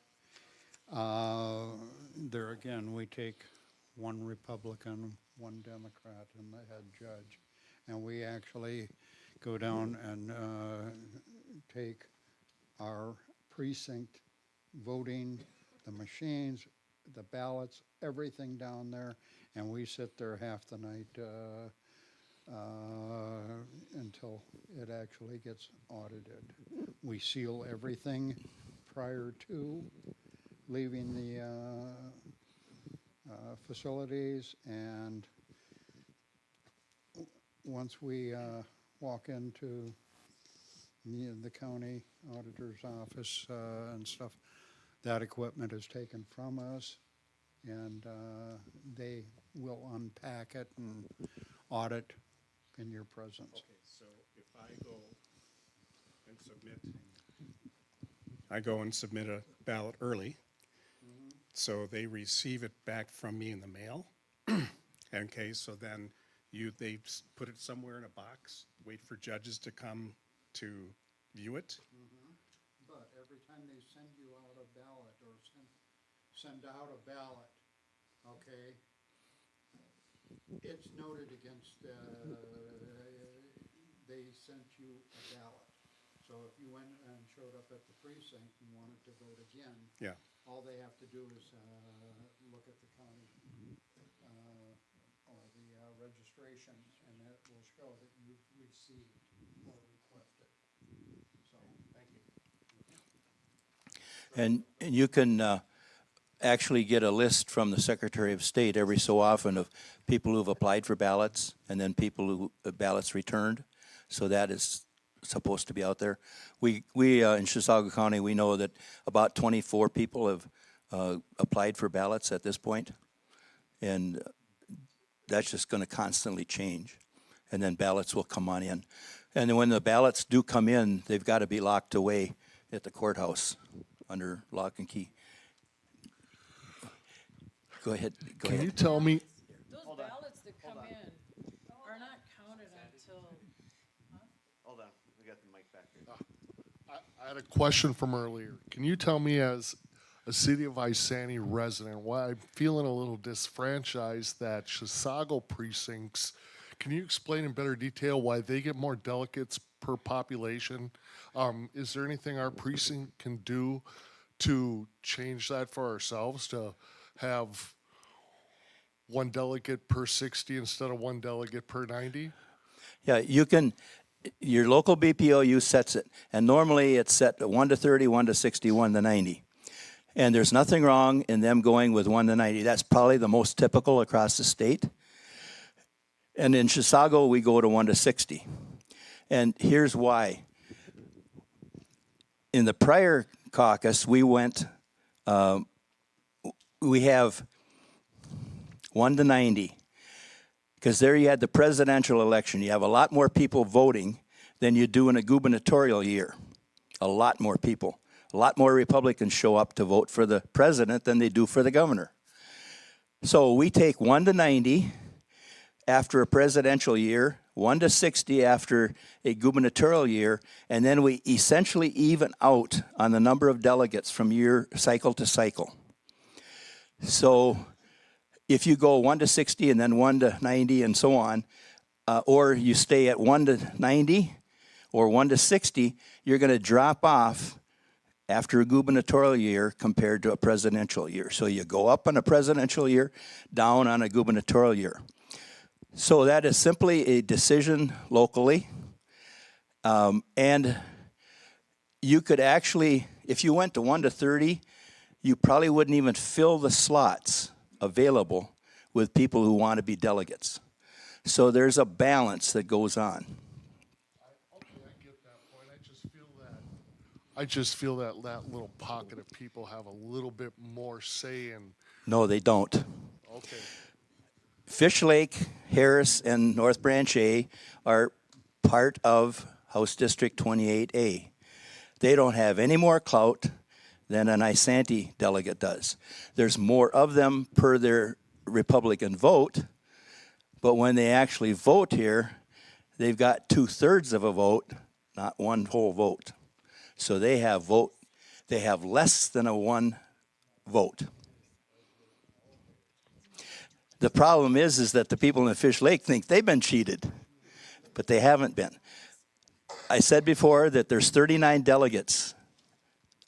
there again, we take one Republican, one Democrat, and the head judge, and we actually go down and take our precinct voting, the machines, the ballots, everything down there, and we sit there half the night until it actually gets audited. We seal everything prior to leaving the facilities, and once we walk into the county auditor's office and stuff, that equipment is taken from us, and they will unpack it and audit in your presence. Okay, so if I go and submit a ballot early, so they receive it back from me in the mail. Okay, so then they put it somewhere in a box, wait for judges to come to view it. But every time they send you out a ballot or send out a ballot, okay, it's noted against, they sent you a ballot. So if you went and showed up at the precinct and wanted to vote again, Yeah. all they have to do is look at the county or the registration, and it will show that you've received or requested. So, thank you. And you can actually get a list from the Secretary of State every so often of people who've applied for ballots and then people who ballots returned. So that is supposed to be out there. We in Chisago County, we know that about 24 people have applied for ballots at this point, and that's just going to constantly change. And then ballots will come on in. And then when the ballots do come in, they've got to be locked away at the courthouse under lock and key. Go ahead. Can you tell me, I had a question from earlier. Can you tell me, as a City of Isani resident, why I'm feeling a little disfranchised that Chisago precincts, can you explain in better detail why they get more delegates per population? Is there anything our precinct can do to change that for ourselves, to have one delegate per 60 instead of one delegate per 90? Yeah, you can, your local BPOU sets it, and normally it's set to 1 to 30, 1 to 60, 1 to 90. And there's nothing wrong in them going with 1 to 90. That's probably the most typical across the state. And in Chisago, we go to 1 to 60. And here's why. In the prior caucus, we have 1 to 90. Because there you had the presidential election. You have a lot more people voting than you do in a gubernatorial year. A lot more people. A lot more Republicans show up to vote for the president than they do for the governor. So we take 1 to 90 after a presidential year, 1 to 60 after a gubernatorial year, and then we essentially even out on the number of delegates from year cycle to cycle. So if you go 1 to 60 and then 1 to 90 and so on, or you stay at 1 to 90 or 1 to 60, you're going to drop off after a gubernatorial year compared to a presidential year. So you go up on a presidential year, down on a gubernatorial year. So that is simply a decision locally. And you could actually, if you went to 1 to 30, you probably wouldn't even fill the slots available with people who want to be delegates. So there's a balance that goes on. Okay, I get that point. I just feel that that little pocket of people have a little bit more say in. No, they don't. Okay. Fish Lake, Harris, and North Branch A are part of House District 28A. They don't have any more clout than an Isanti delegate does. There's more of them per their Republican vote, but when they actually vote here, they've got 2/3 of a vote, not one whole vote. So they have less than a 1 vote. The problem is that the people in Fish Lake think they've been cheated, but they haven't been. I said before that there's 39 delegates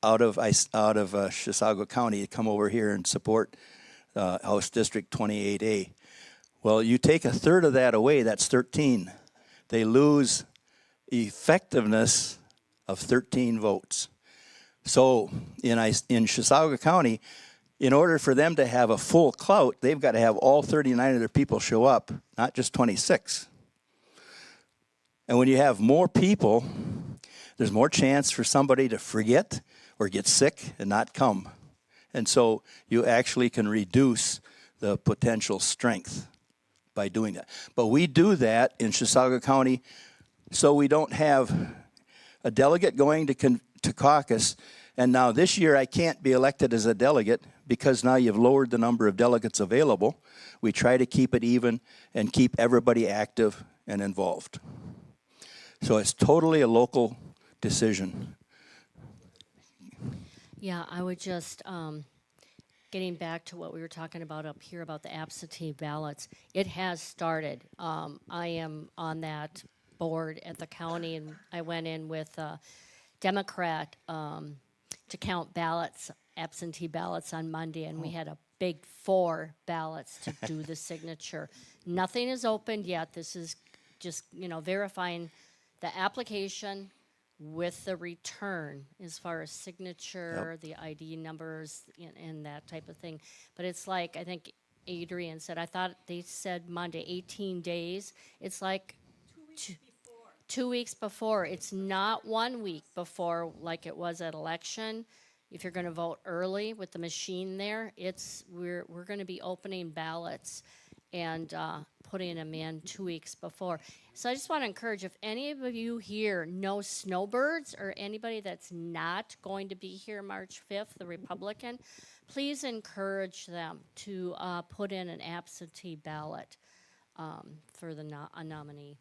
out of Chisago County to come over here and support House District 28A. Well, you take 1/3 of that away, that's 13. They lose effectiveness of 13 votes. So in Chisago County, in order for them to have a full clout, they've got to have all 39 of their people show up, not just 26. And when you have more people, there's more chance for somebody to forget or get sick and not come. And so you actually can reduce the potential strength by doing that. But we do that in Chisago County so we don't have a delegate going to caucus. And now this year I can't be elected as a delegate because now you've lowered the number of delegates available. We try to keep it even and keep everybody active and involved. So it's totally a local decision. Yeah, I would just, getting back to what we were talking about up here about the absentee ballots, it has started. I am on that board at the county, and I went in with a Democrat to count ballots, absentee ballots on Monday, and we had a big 4 ballots to do the signature. Nothing is opened yet. This is just, verifying the application with the return as far as signature, the ID numbers, and that type of thing. But it's like, I think Adrian said, I thought they said Monday, 18 days. It's like 2 weeks before. It's not 1 week before like it was at election. If you're going to vote early with the machine there, we're going to be opening ballots and putting them in 2 weeks before. So I just want to encourage, if any of you here know snowbirds or anybody that's not going to be here March 5th, the Republican, please encourage them to put in an absentee ballot for a nominee.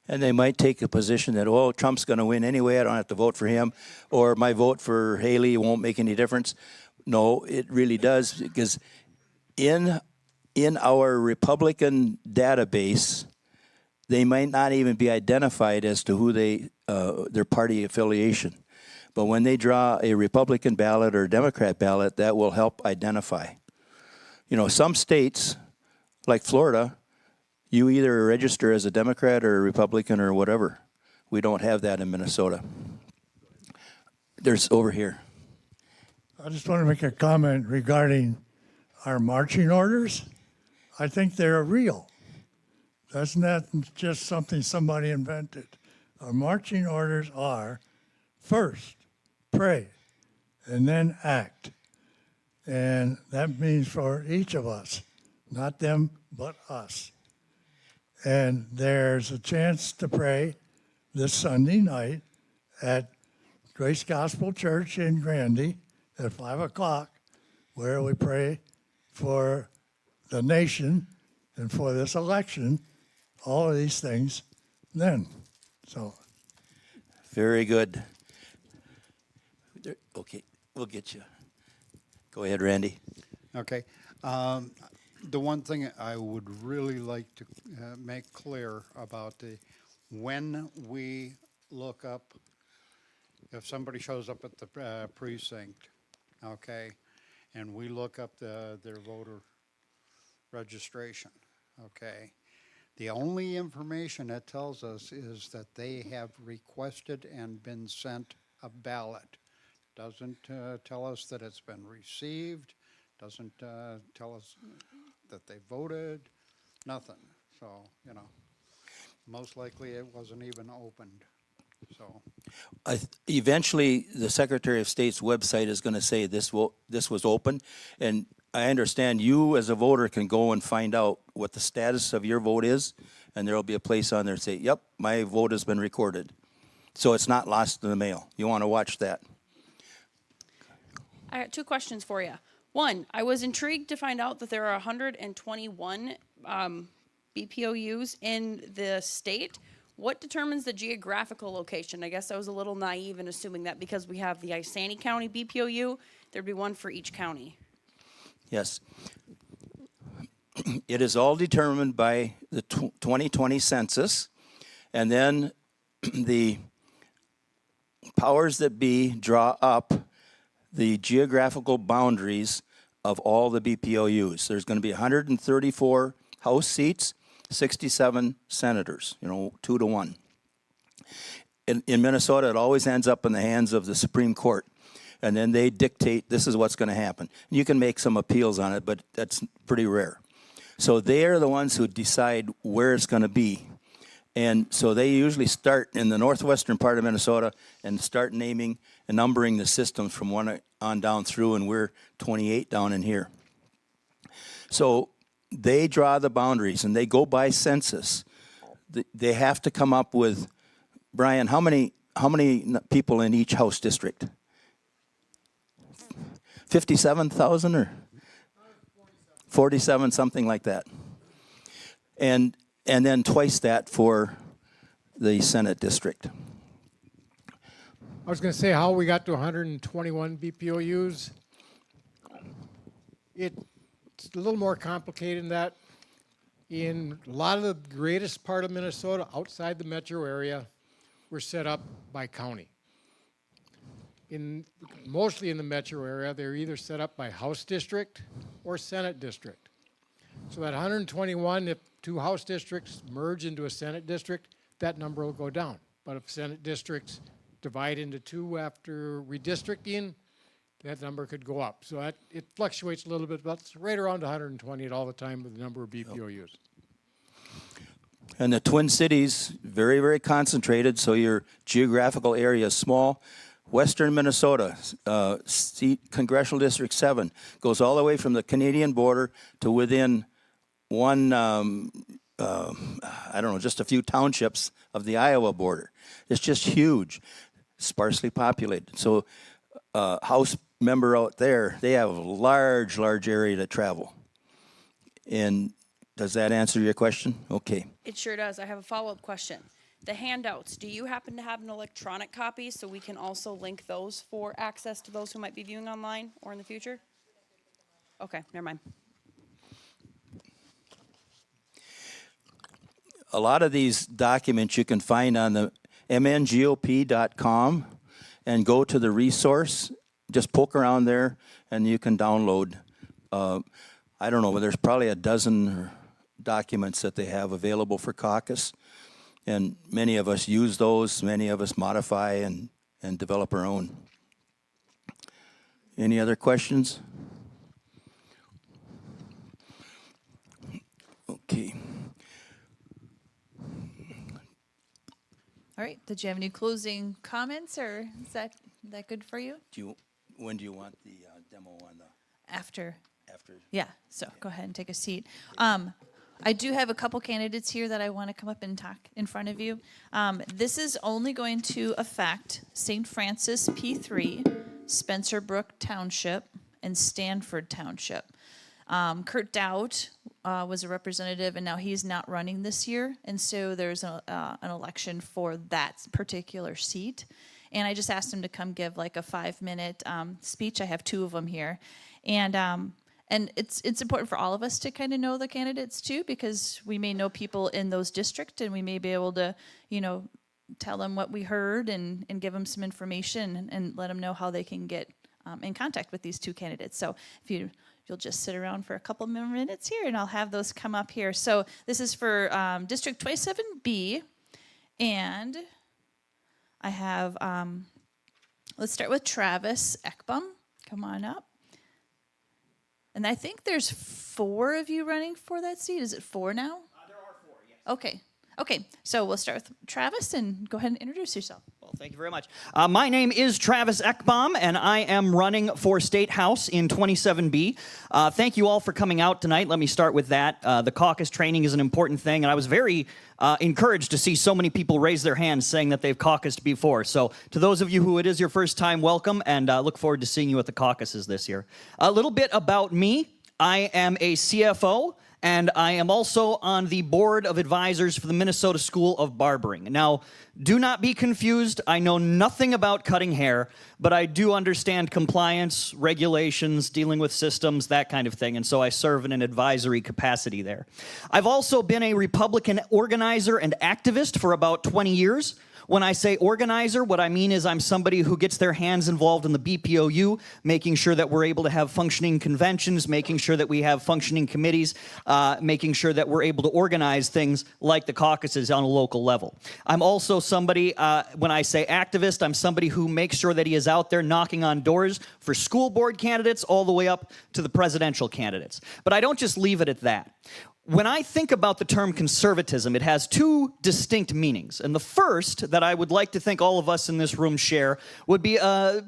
And they might take a position that, oh, Trump's going to win anyway, I don't have to vote for him, or my vote for Haley won't make any difference. No, it really does, because in our Republican database, they might not even be identified as to who their party affiliation. But when they draw a Republican ballot or a Democrat ballot, that will help identify. You know, some states, like Florida, you either register as a Democrat or a Republican or whatever. We don't have that in Minnesota. There's over here. I just want to make a comment regarding our marching orders. I think they're real. That's not just something somebody invented. Our marching orders are first, pray, and then act. And that means for each of us, not them, but us. And there's a chance to pray this Sunday night at Grace Gospel Church in Grandy at 5 o'clock, where we pray for the nation and for this election, all of these things then. So, Very good. Okay, we'll get you. Go ahead, Randy. Okay. The one thing I would really like to make clear about when we look up, if somebody shows up at the precinct, okay, and we look up their voter registration, okay, the only information it tells us is that they have requested and been sent a ballot. Doesn't tell us that it's been received, doesn't tell us that they voted, nothing. So, you know, most likely it wasn't even opened. So Eventually, the Secretary of State's website is going to say this was open, and I understand you as a voter can go and find out what the status of your vote is, and there will be a place on there that say, yep, my vote has been recorded. So it's not lost in the mail. You want to watch that. I got two questions for you. One, I was intrigued to find out that there are 121 BPOUs in the state. What determines the geographical location? I guess I was a little naive in assuming that because we have the Isani County BPOU, there'd be one for each county. Yes. It is all determined by the 2020 census, and then the powers that be draw up the geographical boundaries of all the BPOUs. There's going to be 134 House seats, 67 senators, 2 to 1. In Minnesota, it always ends up in the hands of the Supreme Court, and then they dictate this is what's going to happen. You can make some appeals on it, but that's pretty rare. So they are the ones who decide where it's going to be. And so they usually start in the northwestern part of Minnesota and start naming and numbering the systems from one on down through, and we're 28 down in here. So they draw the boundaries, and they go by census. They have to come up with, Brian, how many people in each House district? 57,000 or 47, something like that. And then twice that for the Senate district. I was going to say how we got to 121 BPOUs. It's a little more complicated than that. In a lot of the greatest part of Minnesota, outside the metro area, we're set up by county. Mostly in the metro area, they're either set up by House district or Senate district. So that 121, if 2 House districts merge into a Senate district, that number will go down. But if Senate districts divide into 2 after redistricting, that number could go up. So it fluctuates a little bit, but it's right around 120 at all the time with the number of BPOUs. And the Twin Cities, very, very concentrated, so your geographical area is small. Western Minnesota, Congressional District 7, goes all the way from the Canadian border to within one, just a few townships of the Iowa border. It's just huge, sparsely populated. So House member out there, they have a large area to travel. And does that answer your question? Okay. It sure does. I have a follow-up question. The handouts, do you happen to have an electronic copy so we can also link those for access to those who might be viewing online or in the future? Okay, never mind. A lot of these documents you can find on the mngop.com and go to the resource. Just poke around there and you can download. I don't know, but there's probably a dozen documents that they have available for caucus. And many of us use those, many of us modify and develop our own. Any other questions? Okay. All right. Did you have any closing comments, or is that good for you? When do you want the demo on the? After. After. Yeah. So go ahead and take a seat. I do have a couple candidates here that I want to come up and talk in front of you. This is only going to affect St. Francis P3, Spencer Brook Township, and Stanford Township. Kurt Dowd was a representative, and now he's not running this year, and so there's an election for that particular seat. And I just asked him to come give like a 5-minute speech. I have 2 of them here, and it's important for all of us to kind of know the candidates too, because we may know people in those districts, and we may be able to, tell them what we heard and give them some information and let them know how they can get in contact with these 2 candidates. So if you'll just sit around for a couple more minutes here, and I'll have those come up here. So this is for District 27B, and I have, let's start with Travis Ekbom. Come on up. And I think there's 4 of you running for that seat. Is it 4 now? There are 4, yes. Okay. Okay, so we'll start with Travis, and go ahead and introduce yourself. Well, thank you very much. My name is Travis Ekbom, and I am running for State House in 27B. Thank you all for coming out tonight. Let me start with that. The caucus training is an important thing, and I was very encouraged to see so many people raise their hands saying that they've caucused before. So to those of you who it is your first time, welcome, and look forward to seeing you at the caucuses this year. A little bit about me. I am a CFO. And I am also on the board of advisors for the Minnesota School of Barbering. Now, do not be confused. I know nothing about cutting hair, but I do understand compliance, regulations, dealing with systems, that kind of thing. And so I serve in an advisory capacity there. I've also been a Republican organizer and activist for about 20 years. When I say organizer, what I mean is I'm somebody who gets their hands involved in the BPOU, making sure that we're able to have functioning conventions, making sure that we have functioning committees, making sure that we're able to organize things like the caucuses on a local level. I'm also somebody, when I say activist, I'm somebody who makes sure that he is out there knocking on doors for school board candidates all the way up to the presidential candidates. But I don't just leave it at that. When I think about the term conservatism, it has 2 distinct meanings. And the first that I would like to think all of us in this room share would be a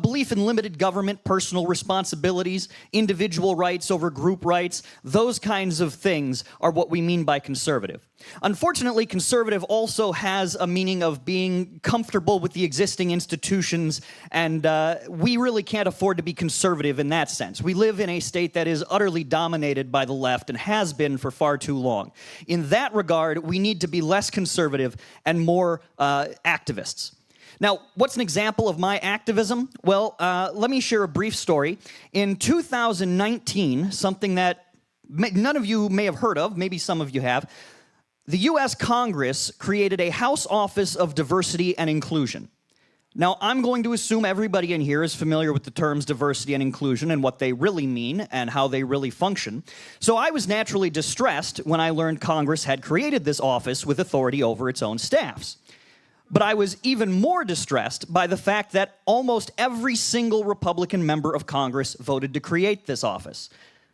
belief in limited government, personal responsibilities, individual rights over group rights. Those kinds of things are what we mean by conservative. Unfortunately, conservative also has a meaning of being comfortable with the existing institutions, and we really can't afford to be conservative in that sense. We live in a state that is utterly dominated by the left and has been for far too long. In that regard, we need to be less conservative and more activists. Now, what's an example of my activism? Well, let me share a brief story. In 2019, something that none of you may have heard of, maybe some of you have, the U.S. Congress created a House Office of Diversity and Inclusion. Now, I'm going to assume everybody in here is familiar with the terms diversity and inclusion and what they really mean and how they really function. So I was naturally distressed when I learned Congress had created this office with authority over its own staffs. But I was even more distressed by the fact that almost every single Republican member of Congress voted to create this office.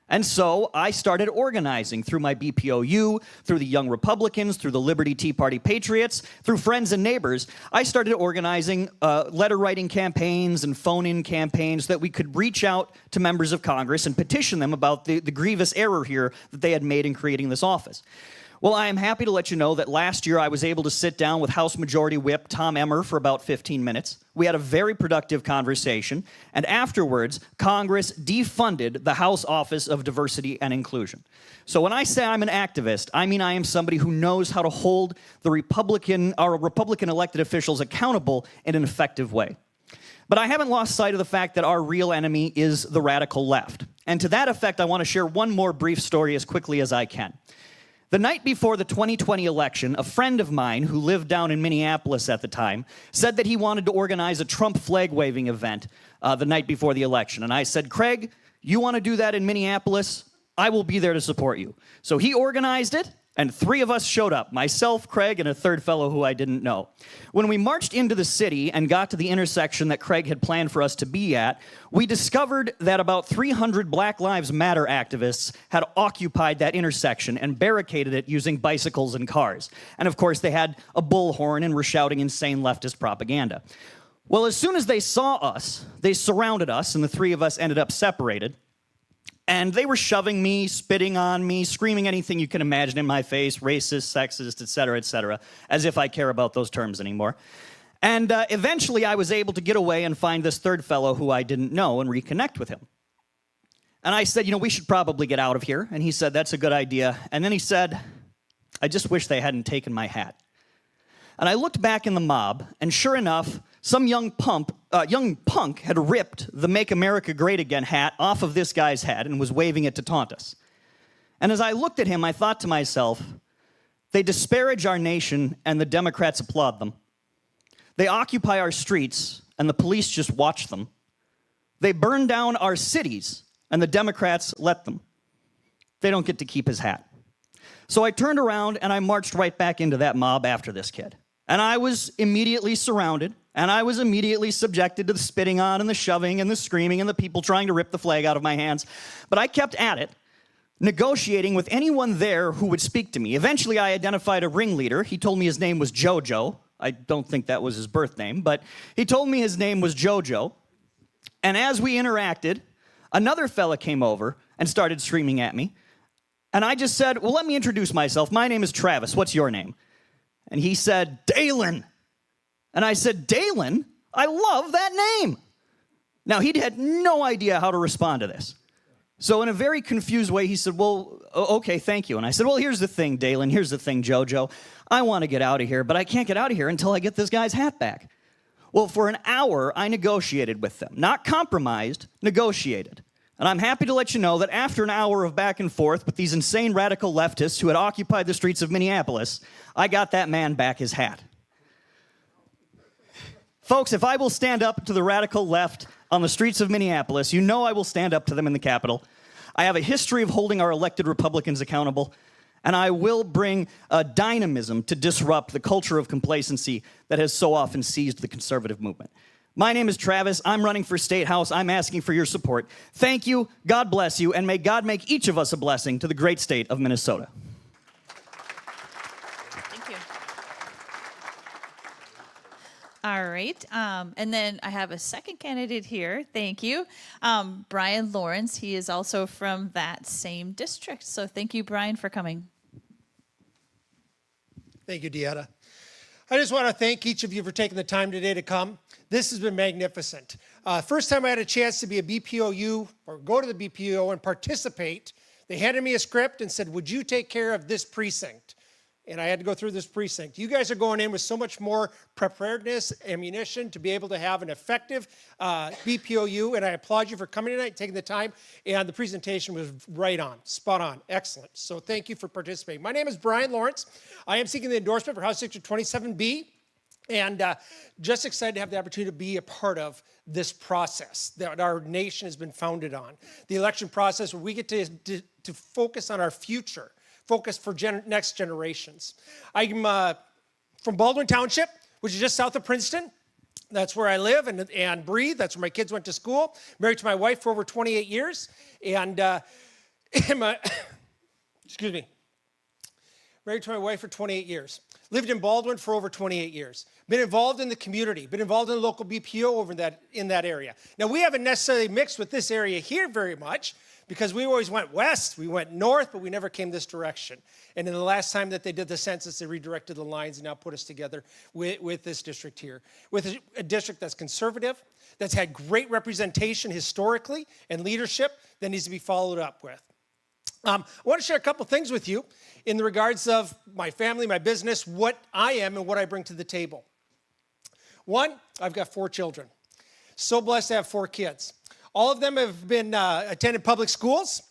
And so I started organizing through my BPOU, through the Young Republicans, through the Liberty Tea Party Patriots, through friends and neighbors. I started organizing letter-writing campaigns and phone-in campaigns so that we could reach out to members of Congress and petition them about the grievous error here that they had made in creating this office. Well, I am happy to let you know that last year I was able to sit down with House Majority Whip Tom Emmer for about 15 minutes. We had a very productive conversation, and afterwards, Congress defunded the House Office of Diversity and Inclusion. So when I say I'm an activist, I mean I am somebody who knows how to hold the Republican elected officials accountable in an effective way. But I haven't lost sight of the fact that our real enemy is the radical left. And to that effect, I want to share one more brief story as quickly as I can. The night before the 2020 election, a friend of mine who lived down in Minneapolis at the time said that he wanted to organize a Trump flag-waving event the night before the election. And I said, Craig, you want to do that in Minneapolis? I will be there to support you. So he organized it, and 3 of us showed up, myself, Craig, and a third fellow who I didn't know. When we marched into the city and got to the intersection that Craig had planned for us to be at, we discovered that about 300 Black Lives Matter activists had occupied that intersection and barricaded it using bicycles and cars. And of course, they had a bullhorn and were shouting insane leftist propaganda. Well, as soon as they saw us, they surrounded us, and the 3 of us ended up separated. And they were shoving me, spitting on me, screaming anything you can imagine in my face, racist, sexist, et cetera, as if I care about those terms anymore. And eventually I was able to get away and find this third fellow who I didn't know and reconnect with him. And I said, we should probably get out of here. And he said, that's a good idea. And then he said, I just wish they hadn't taken my hat. And I looked back in the mob, and sure enough, some young punk had ripped the Make America Great Again hat off of this guy's head and was waving it to taunt us. And as I looked at him, I thought to myself, they disparage our nation and the Democrats applaud them. They occupy our streets and the police just watch them. They burn down our cities and the Democrats let them. They don't get to keep his hat. So I turned around and I marched right back into that mob after this kid. And I was immediately surrounded, and I was immediately subjected to the spitting on and the shoving and the screaming and the people trying to rip the flag out of my hands. But I kept at it, negotiating with anyone there who would speak to me. Eventually, I identified a ringleader. He told me his name was Jojo. I don't think that was his birth name, but he told me his name was Jojo. And as we interacted, another fella came over and started screaming at me. And I just said, well, let me introduce myself. My name is Travis. What's your name? And he said, Dalen. And I said, Dalen? I love that name. Now, he had no idea how to respond to this. So in a very confused way, he said, well, okay, thank you. And I said, well, here's the thing, Dalen. Here's the thing, Jojo. I want to get out of here, but I can't get out of here until I get this guy's hat back. Well, for an hour, I negotiated with them. Not compromised, negotiated. And I'm happy to let you know that after an hour of back and forth with these insane radical leftists who had occupied the streets of Minneapolis, I got that man back his hat. Folks, if I will stand up to the radical left on the streets of Minneapolis, you know I will stand up to them in the Capitol. I have a history of holding our elected Republicans accountable, and I will bring a dynamism to disrupt the culture of complacency that has so often seized the conservative movement. My name is Travis. I'm running for State House. I'm asking for your support. Thank you. God bless you. And may God make each of us a blessing to the great state of Minnesota. Thank you. All right. And then I have a second candidate here. Thank you. Brian Lawrence. He is also from that same district. So thank you, Brian, for coming. Thank you, Deetta. I just want to thank each of you for taking the time today to come. This has been magnificent. First time I had a chance to be a BPOU or go to the BPO and participate, they handed me a script and said, would you take care of this precinct? And I had to go through this precinct. You guys are going in with so much more preparedness, ammunition to be able to have an effective BPOU, and I applaud you for coming tonight, taking the time, and the presentation was right on, spot on, excellent. So thank you for participating. My name is Brian Lawrence. I am seeking the endorsement for House District 27B. And just excited to have the opportunity to be a part of this process that our nation has been founded on. The election process where we get to focus on our future, focus for next generations. I'm from Baldwin Township, which is just south of Princeton. That's where I live and breathe. That's where my kids went to school. Married to my wife for over 28 years. And excuse me. Married to my wife for 28 years. Lived in Baldwin for over 28 years. Been involved in the community. Been involved in the local BPO over in that area. Now, we haven't necessarily mixed with this area here very much because we always went west, we went north, but we never came this direction. And in the last time that they did the census, they redirected the lines and now put us together with this district here. With a district that's conservative, that's had great representation historically and leadership that needs to be followed up with. I want to share a couple things with you in the regards of my family, my business, what I am and what I bring to the table. One, I've got 4 children. So blessed to have 4 kids. All of them have been attended public schools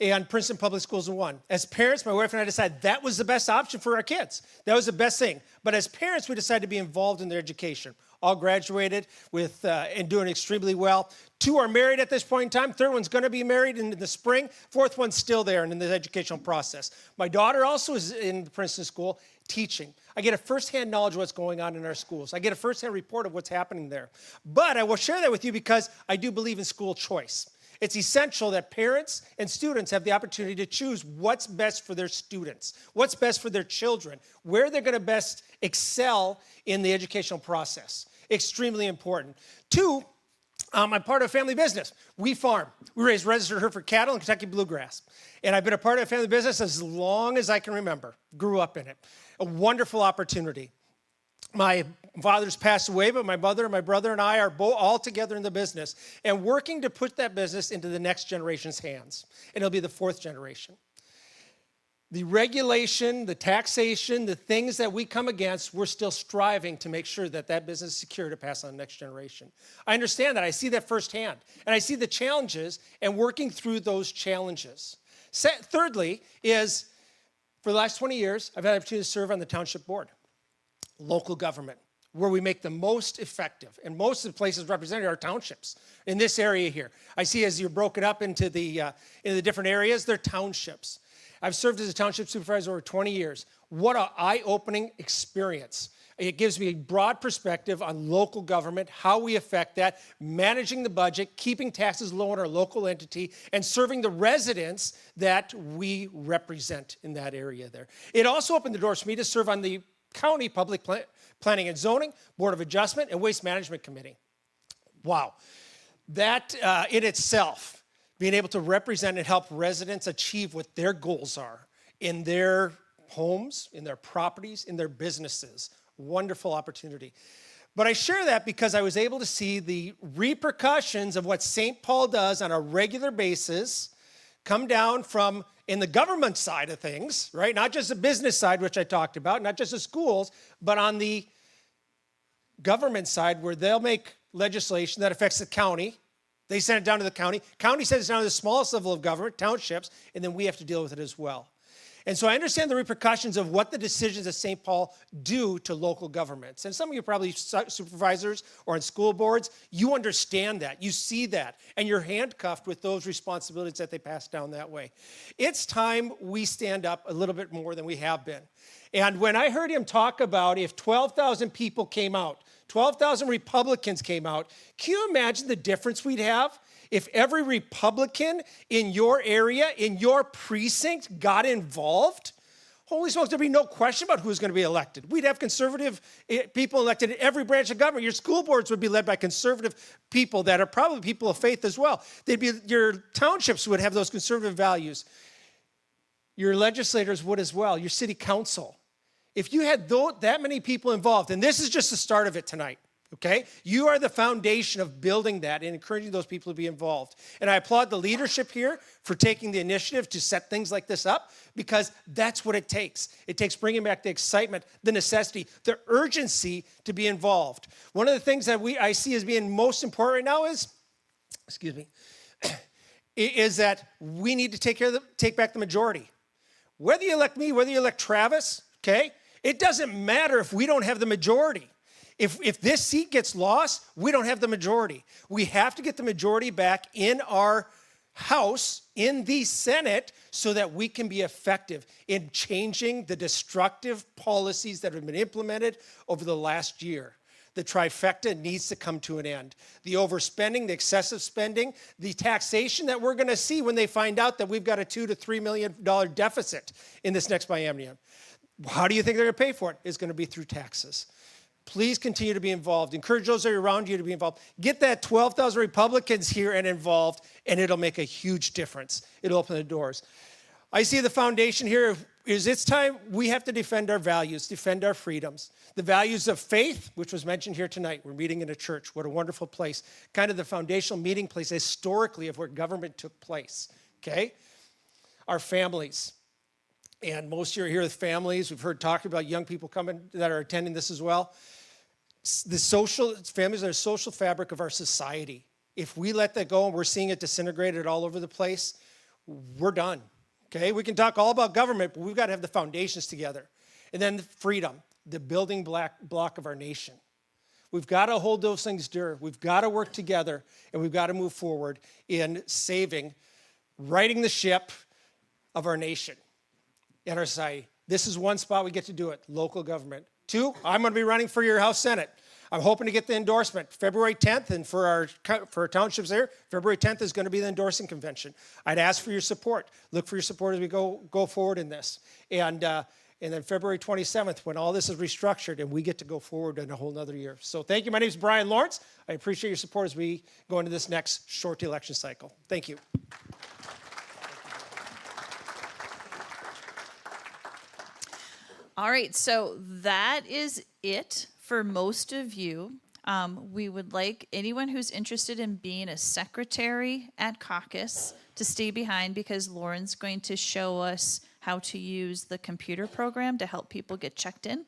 and Princeton Public Schools in one. As parents, my wife and I decided that was the best option for our kids. That was the best thing. But as parents, we decided to be involved in their education. All graduated with and doing extremely well. 2 are married at this point in time. 3rd one's going to be married in the spring. 4th one's still there and in the educational process. My daughter also is in the Princeton School teaching. I get a firsthand knowledge of what's going on in our schools. I get a firsthand report of what's happening there. But I will share that with you because I do believe in school choice. It's essential that parents and students have the opportunity to choose what's best for their students, what's best for their children, where they're going to best excel in the educational process. Extremely important. 2, I'm part of a family business. We farm. We raise registered Hereford cattle and Kentucky bluegrass. And I've been a part of a family business as long as I can remember. Grew up in it. A wonderful opportunity. My father's passed away, but my mother and my brother and I are all together in the business and working to put that business into the next generation's hands. And it'll be the 4th generation. The regulation, the taxation, the things that we come against, we're still striving to make sure that that business is secure to pass on to the next generation. I understand that. I see that firsthand. And I see the challenges and working through those challenges. Thirdly is, for the last 20 years, I've had the opportunity to serve on the township board. Local government, where we make the most effective. And most of the places represented are townships in this area here. I see as you're broken up into the different areas, they're townships. I've served as a township supervisor over 20 years. What an eye-opening experience. It gives me a broad perspective on local government, how we affect that, managing the budget, keeping taxes low in our local entity, and serving the residents that we represent in that area there. It also opened the doors for me to serve on the County Public Planning and Zoning, Board of Adjustment, and Waste Management Committee. Wow. That in itself, being able to represent and help residents achieve what their goals are in their homes, in their properties, in their businesses. Wonderful opportunity. But I share that because I was able to see the repercussions of what St. Paul does on a regular basis come down from in the government side of things, right? Not just the business side, which I talked about, not just the schools, but on the government side where they'll make legislation that affects the county. They send it down to the county. County sends it down to the smallest level of government, townships, and then we have to deal with it as well. And so I understand the repercussions of what the decisions of St. Paul do to local governments. And some of you are probably supervisors or on school boards. You understand that. You see that. And you're handcuffed with those responsibilities that they pass down that way. It's time we stand up a little bit more than we have been. And when I heard him talk about if 12,000 people came out, 12,000 Republicans came out, can you imagine the difference we'd have? If every Republican in your area, in your precinct, got involved, holy smokes, there'd be no question about who's going to be elected. We'd have conservative people elected in every branch of government. Your school boards would be led by conservative people that are probably people of faith as well. Your townships would have those conservative values. Your legislators would as well, your city council. If you had that many people involved, and this is just the start of it tonight, okay? You are the foundation of building that and encouraging those people to be involved. And I applaud the leadership here for taking the initiative to set things like this up because that's what it takes. It takes bringing back the excitement, the necessity, the urgency to be involved. One of the things that I see as being most important right now is, is that we need to take back the majority. Whether you elect me, whether you elect Travis, okay, it doesn't matter if we don't have the majority. If this seat gets lost, we don't have the majority. We have to get the majority back in our House, in the Senate, so that we can be effective in changing the destructive policies that have been implemented over the last year. The trifecta needs to come to an end. The overspending, the excessive spending, the taxation that we're going to see when they find out that we've got a $2 to $3 million deficit in this next biennium. How do you think they're going to pay for it? It's going to be through taxes. Please continue to be involved. Encourage those that are around you to be involved. Get that 12,000 Republicans here and involved, and it'll make a huge difference. It'll open the doors. I see the foundation here is it's time we have to defend our values, defend our freedoms. The values of faith, which was mentioned here tonight. We're meeting in a church. What a wonderful place. Kind of the foundational meeting place historically of where government took place. Okay? Our families. And most of you are here with families. We've heard talk about young people coming that are attending this as well. The social families are the social fabric of our society. If we let that go and we're seeing it disintegrated all over the place, we're done. Okay, we can talk all about government, but we've got to have the foundations together. And then freedom, the building block of our nation. We've got to hold those things dear. We've got to work together, and we've got to move forward in saving, righting the ship of our nation and our society. This is one spot we get to do it, local government. 2, I'm going to be running for your House Senate. I'm hoping to get the endorsement February 10th, and for our townships there, February 10th is going to be the endorsing convention. I'd ask for your support. Look for your support as we go forward in this. And then February 27th, when all this is restructured and we get to go forward in a whole nother year. So thank you. My name is Brian Lawrence. I appreciate your support as we go into this next short election cycle. Thank you. All right, so that is it for most of you. We would like anyone who's interested in being a secretary at caucus to stay behind, because Lauren's going to show us how to use the computer program to help people get checked in.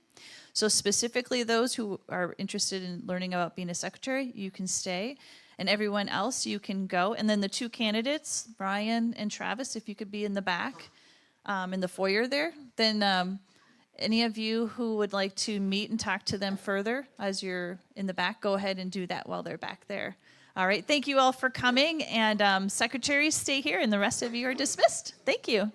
So specifically those who are interested in learning about being a secretary, you can stay. And everyone else, you can go. And then the 2 candidates, Brian and Travis, if you could be in the back, in the foyer there, then any of you who would like to meet and talk to them further as you're in the back, go ahead and do that while they're back there. All right, thank you all for coming, and secretaries, stay here, and the rest of you are dismissed. Thank you.